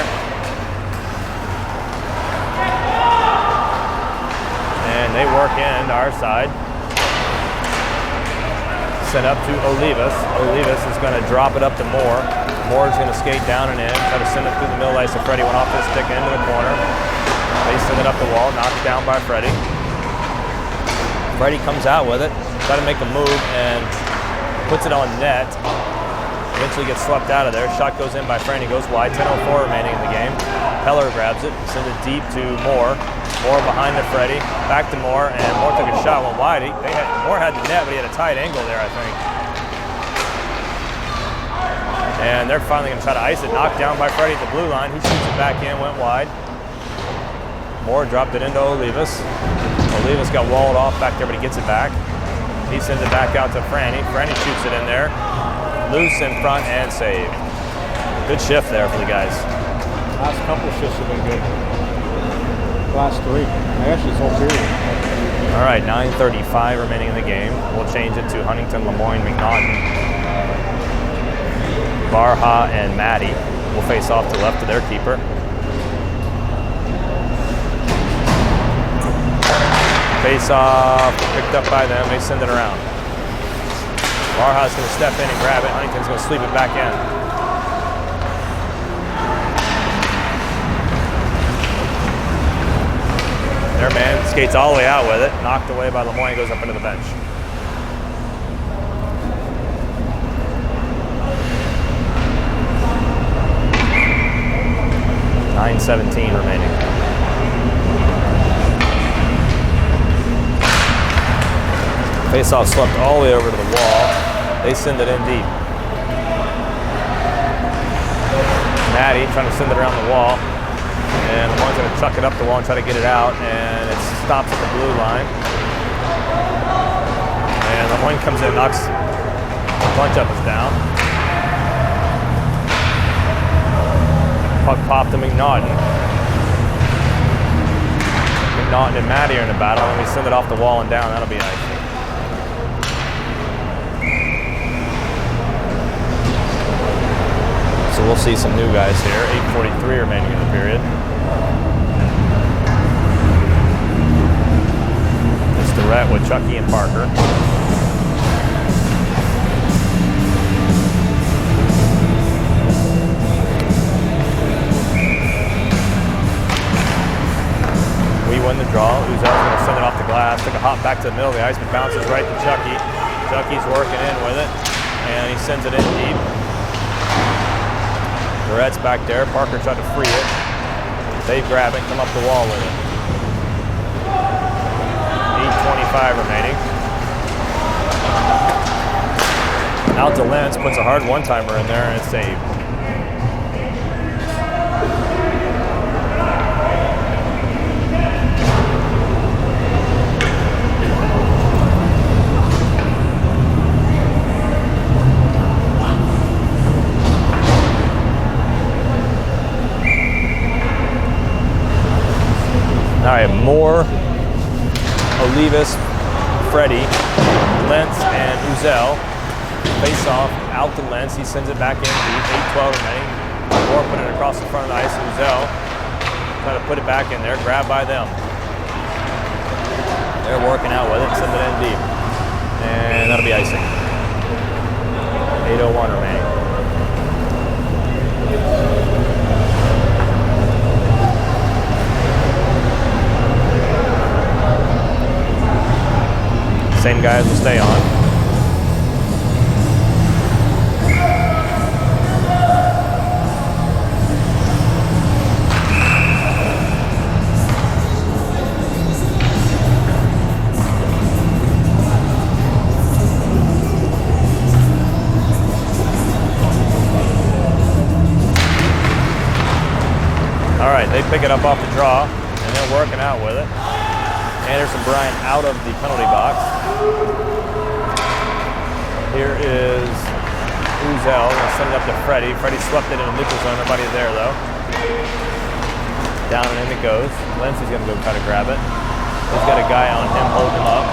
And they work in to our side. Sent up to Olivas. Olivas is going to drop it up to Moore. Moore's going to skate down and in, try to send it through the middle ice. So Freddie went off his stick into the corner. They send it up the wall, knocked down by Freddie. Freddie comes out with it, try to make a move and puts it on net. Eventually gets swept out of there. Shot goes in by Franny, goes wide. 10:04 remaining in the game. Heller grabs it, sends it deep to Moore. Moore behind to Freddie, back to Moore, and Moore took a shot, went wide. Moore had the net, but he had a tight angle there, I think. And they're finally going to try to ice it. Knocked down by Freddie at the blue line. He shoots it back in, went wide. Moore dropped it into Olivas. Olivas got walled off back there, but he gets it back. He sends it back out to Franny. Franny shoots it in there. Loose in front and save. Good shift there for the guys. Last couple of shifts have been good. Last three. Actually, this whole period. All right, 9:35 remaining in the game. We'll change it to Huntington, Lemoyne, McNaughton, Barha, and Maddie. Will face off to the left of their keeper. Face off, picked up by them. They send it around. Barha's going to step in and grab it. Huntington's going to sweep it back in. Their man skates all the way out with it, knocked away by Lemoyne, goes up into the bench. .9:17 remaining. Face-off swept all the way over to the wall. They send it in deep. Maddie trying to send it around the wall. And Lemoyne's going to chuck it up the wall and try to get it out, and it stops at the blue line. And Lemoyne comes in, knocks the bunch up is down. Puck popped to McNaughton. McNaughton and Maddie are in the battle, and we send it off the wall and down. That'll be icing. So we'll see some new guys here. 8:43 remaining in the period. It's the Rat with Chucky and Parker. We win the draw. Uzel's going to send it off the glass. Took a hop back to the middle of the ice, but bounces right to Chucky. Chucky's working in with it, and he sends it in deep. Barrett's back there. Parker tried to free it. They grab it, come up the wall with it. 8:25 remaining. Out to Lentz, puts a hard one-timer in there, and it's saved. All right, Moore, Olivas, Freddie, Lentz, and Uzel face off out to Lentz. He sends it back in deep. 8:12 remaining. Moore put it across the front of the ice. Uzel trying to put it back in there. Grabbed by them. They're working out with it. Send it in deep, and that'll be icing. 8:01 remaining. Same guys will stay on. All right, they pick it up off the draw, and they're working out with it. Anderson Bryant out of the penalty box. Here is Uzel, gonna send it up to Freddie. Freddie swept it in the neutral zone, nobody there though. Down and in it goes. Lindsay's gonna go try to grab it. He's got a guy on him, holding him up.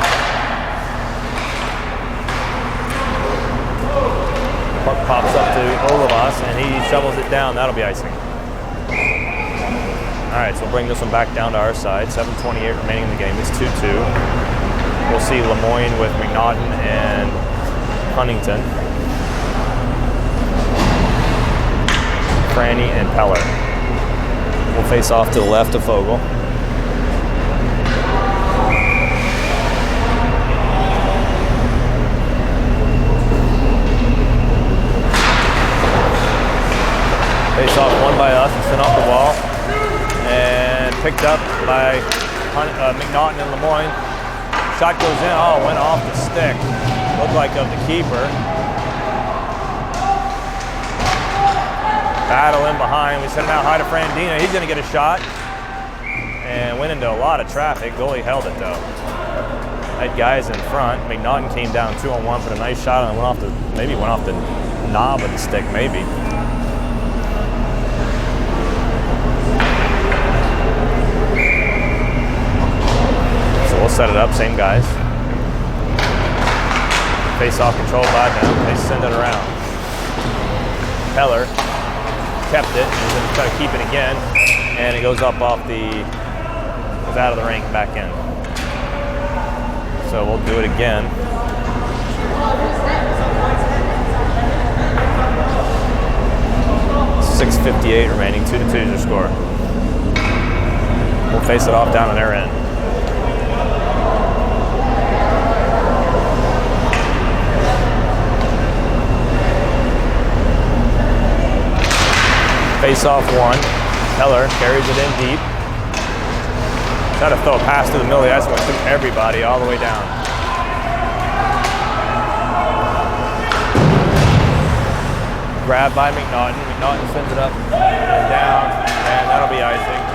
The puck pops up to Olivas and he shovels it down, that'll be icing. All right, so we'll bring this one back down to our side. 7:28 remaining in the game, it's 2-2. We'll see Lemoyne with McNaughton and Huntington. Franny and Peller. We'll face off to the left of Fogel. Face off won by us and sent off the wall. And picked up by McNaughton and Lemoyne. Shot goes in, oh, went off the stick. Looked like of the keeper. Battle in behind. We sent him out high to Frandina. He's going to get a shot. And went into a lot of traffic. Goalie held it though. Had guys in front. McNaughton came down 2-on-1, put a nice shot and went off the knob of the stick, maybe. So we'll set it up, same guys. Face off controlled by them. They send it around. Peller kept it, he's going to try to keep it again, and it goes up off goes out of the rink, back in. So we'll do it again. .658 remaining, 2-2 is your score. We'll face it off down on their end. Face off one. Heller carries it in deep. Try to throw a pass through the middle of the ice, went through everybody all the way down. Grabbed by McNaughton. McNaughton sends it up and down, and that'll be icing.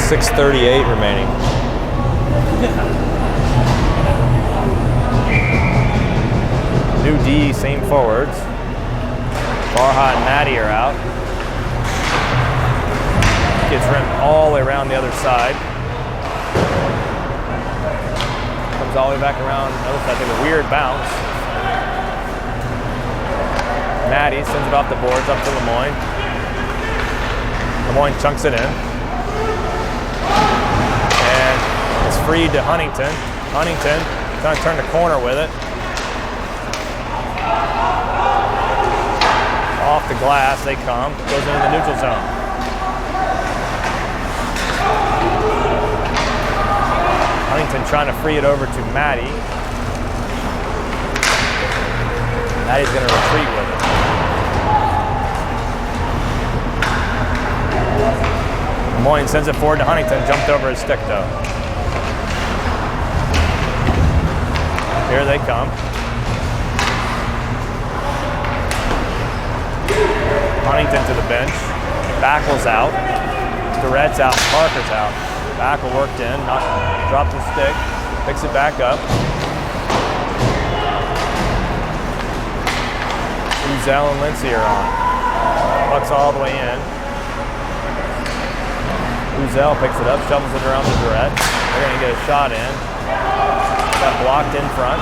.638 remaining. New D, same forwards. Barha and Maddie are out. Gets rimmed all the way around the other side. Comes all the way back around the other side. Take a weird bounce. Maddie sends it off the boards up to Lemoyne. Lemoyne chunks it in. It's freed to Huntington. Huntington trying to turn the corner with it. Off the glass, they come. Goes into the neutral zone. Huntington trying to free it over to Maddie. Maddie's going to retreat with it. Lemoyne sends it forward to Huntington. Jumped over his stick though. Here they come. Huntington to the bench. Backel's out. Durrett's out. Parker's out. Backel worked in. Dropped the stick. Picks it back up. Uzel and Lindsay are on. Puck's all the way in. Uzel picks it up. Shovels it around to Durrett. They're going to get a shot in. Got blocked in front.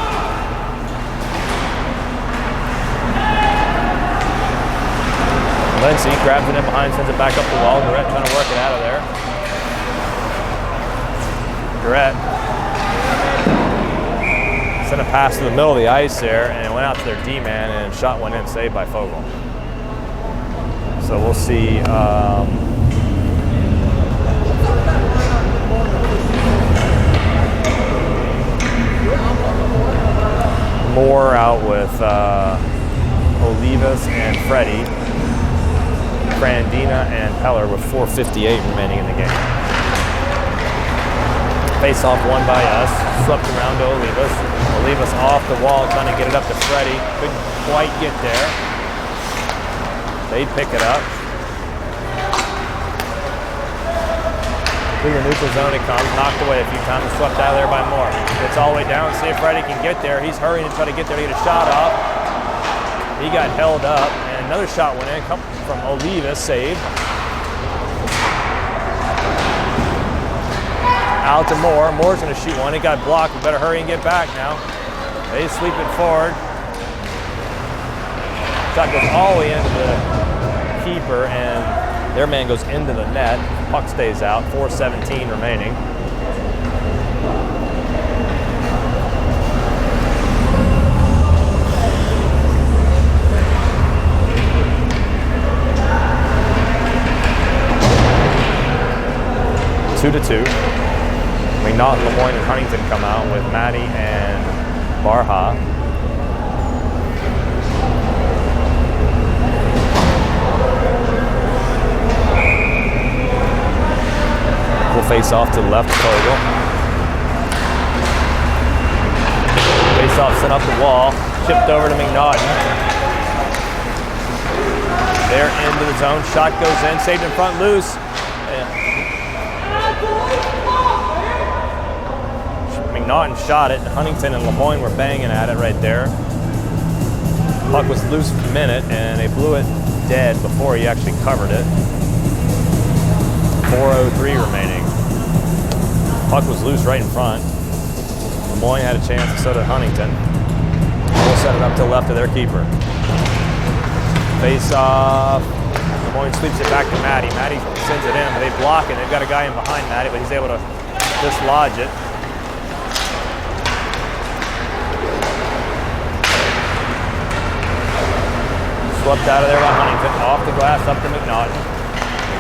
Lindsay grabs it in behind, sends it back up the wall. Durrett trying to work it out of there. Durrett sent a pass to the middle of the ice there, and it went out to their D-man, and shot went in, saved by Fogel. So we'll see. Moore out with Olivas and Freddie. Frandina and Peller with 4:58 remaining in the game. Face off won by us. Swept around to Olivas. Olivas off the wall trying to get it up to Freddie. Couldn't quite get there. They pick it up. Through your neutral zone it comes, knocked away a few times, swept out of there by Moore. Gets all the way down, see if Freddie can get there. He's hurrying to try to get there to get a shot off. He got held up, and another shot went in, come from Oliva, saved. Out to Moore. Moore's going to shoot one. It got blocked. We better hurry and get back now. They sweep it forward. Shot goes all the way into the keeper, and their man goes into the net. Puck stays out. 4:17 remaining. Two to two. McNaughton, Lemoyne, and Huntington come out with Maddie and Barha. We'll face off to the left of Fogel. Face off sent up the wall, chipped over to McNaughton. They're into the zone, shot goes in, saved in front, loose. McNaughton shot it, and Huntington and Lemoyne were banging at it right there. Puck was loose for a minute, and they blew it dead before he actually covered it. 4:03 remaining. Puck was loose right in front. Lemoyne had a chance, and so did Huntington. We'll set it up to the left of their keeper. Face off. Lemoyne sweeps it back to Maddie. Maddie sends it in, but they block it. They've got a guy in behind Maddie, but he's able to dislodge it. Swept out of there by Huntington, off the glass, up to McNaughton.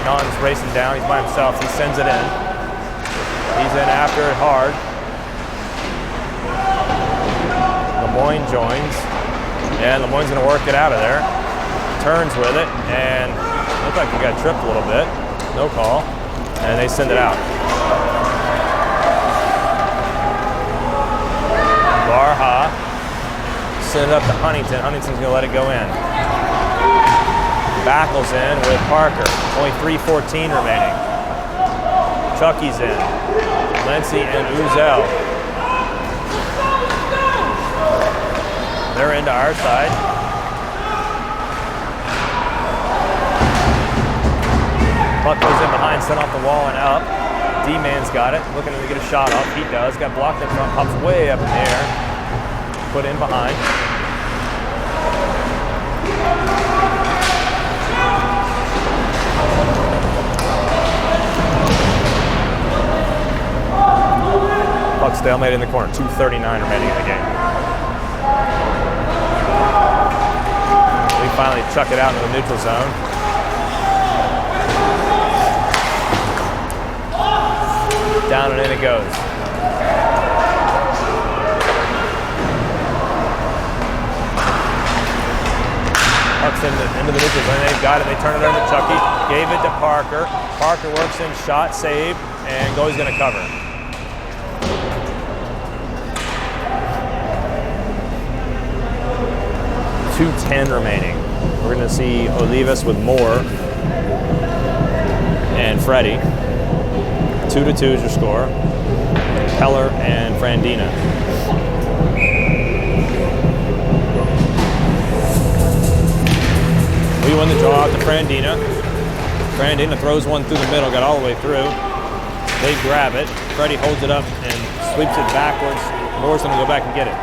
McNaughton's racing down, he's by himself, he sends it in. He's in after it hard. Lemoyne joins, and Lemoyne's gonna work it out of there. Turns with it, and looked like he got tripped a little bit. No call, and they send it out. Barha send it up to Huntington. Huntington's gonna let it go in. Backles in with Parker. Only 3:14 remaining. Chucky's in. Lindsay and Uzel. They're into our side. Puck goes in behind, sent off the wall and up. D-man's got it. Looking to get a shot off. He does. Got blocked in front. Pops way up in the air. Put in behind. Puck stalemate in the corner, 2:39 remaining in the game. We finally chuck it out into the neutral zone. Down and in it goes. Puck's into the neutral zone. They've got it. They turn it over to Chucky. Gave it to Parker. Parker works in, shot, save, and goalie's going to cover. .210 remaining. We're going to see Olivas with Moore and Freddie. 2-2 is your score. Peller and Frandina. We win the draw out to Frandina. Frandina throws one through the middle, got all the way through. They grab it. Freddie holds it up and sweeps it backwards. Moore's going to go back and get it.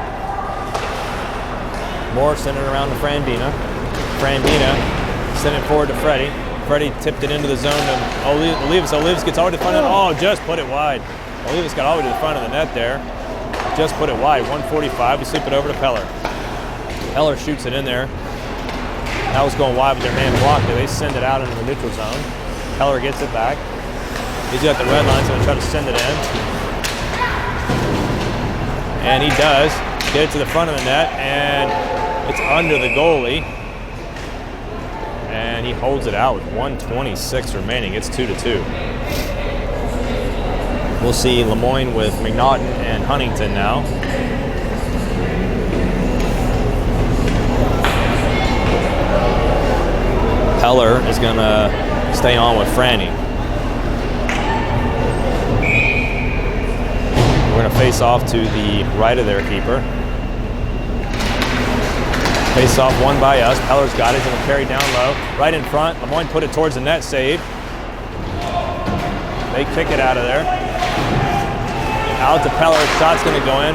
Moore sent it around to Frandina. Frandina sent it forward to Freddie. Freddie tipped it into the zone to Olivas. Olivas gets all the way to the front of the net. Oh, just put it wide. Olivas got all the way to the front of the net there. Just put it wide. 1:45. We sweep it over to Peller. Peller shoots it in there. That was going wide, but their man blocked it. They send it out into the neutral zone. Peller gets it back. He's got the red line, so he'll try to send it in. And he does. Get it to the front of the net, and it's under the goalie. And he holds it out with 1:26 remaining. It's 2-2. We'll see Lemoyne with McNaughton and Huntington now. Peller is gonna stay on with Franny. We're gonna face off to the right of their keeper. Face off won by us. Peller's got it. He's gonna carry down low. Right in front. Lemoyne put it towards the net. Save. They kick it out of there. Out to Peller. Shot's gonna go in.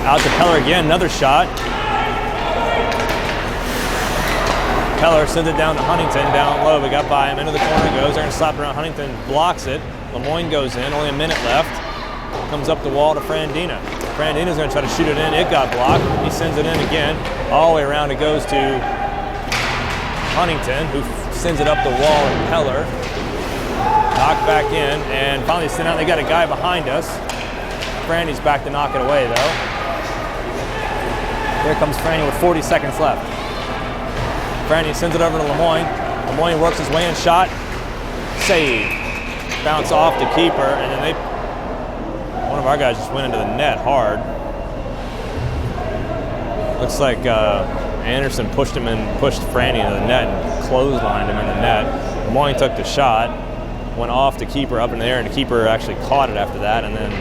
Out to Peller again. Another shot. Peller sends it down to Huntington. Down low. We got by him. Into the corner goes. They're gonna slap it around. Huntington blocks it. Lemoyne goes in. Only a minute left. Comes up the wall to Frandina. Frandina's going to try to shoot it in. It got blocked. He sends it in again. All the way around it goes to Huntington, who sends it up the wall at Peller. Knocked back in, and finally sent out. They got a guy behind us. Franny's back to knock it away, though. Here comes Franny with 40 seconds left. Franny sends it over to Lemoyne. Lemoyne works his way in. Shot. Save. Bounce off the keeper, and then one of our guys just went into the net hard. Looks like Anderson pushed him and pushed Franny into the net and clotheslined him in the net. Lemoyne took the shot, went off the keeper up in the air, and the keeper actually caught it after that, and then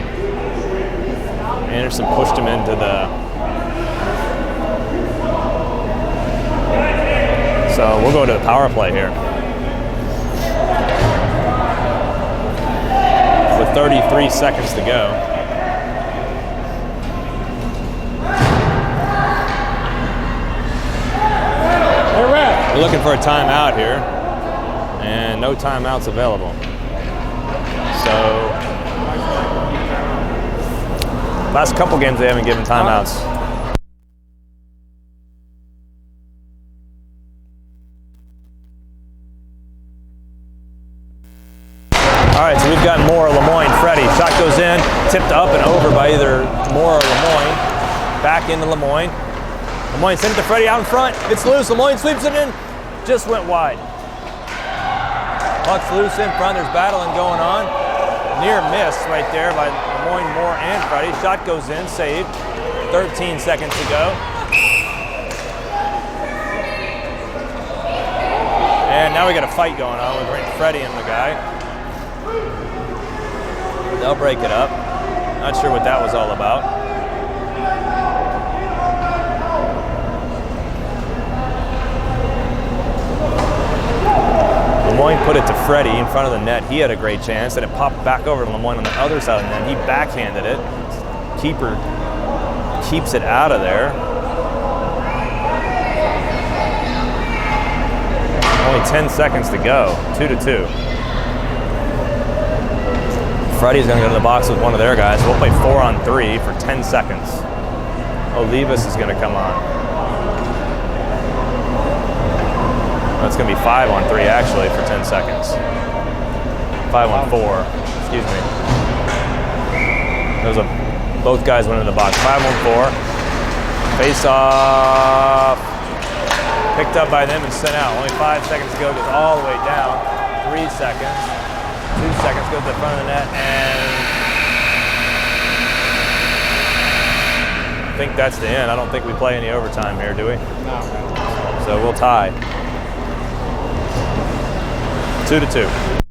Anderson pushed him into the... So we'll go to the power play here. With 33 seconds to go. We're looking for a timeout here, and no timeouts available. So, last couple games they haven't given timeouts. All right, so we've got Moore, Lemoyne, Freddie. Shot goes in, tipped up and over by either Moore or Lemoyne. Back into Lemoyne. Lemoyne sent it to Freddie out in front. It's loose. Lemoyne sweeps it in. Just went wide. Puck's loose in front. There's battling going on. Near miss right there by Lemoyne, Moore, and Freddie. Shot goes in. Saved. 13 seconds to go. And now we got a fight going on with Freddie and the guy. They'll break it up. Not sure what that was all about. Lemoyne put it to Freddie in front of the net. He had a great chance, and it popped back over to Lemoyne on the other side of the net. He backhanded it. Keeper keeps it out of there. Only 10 seconds to go. 2-2. Freddie's going to go to the box with one of their guys. We'll play 4-on-3 for 10 seconds. Olivas is going to come on. It's going to be 5-on-3 actually for 10 seconds. 5-on-4, excuse me. Both guys went in the box. 5-on-4. Face off. Picked up by them and sent out. Only 5 seconds to go. Goes all the way down. 3 seconds. 2 seconds goes to the front of the net, and I think that's the end. I don't think we play any overtime here, do we? No. So we'll tie. 2-2.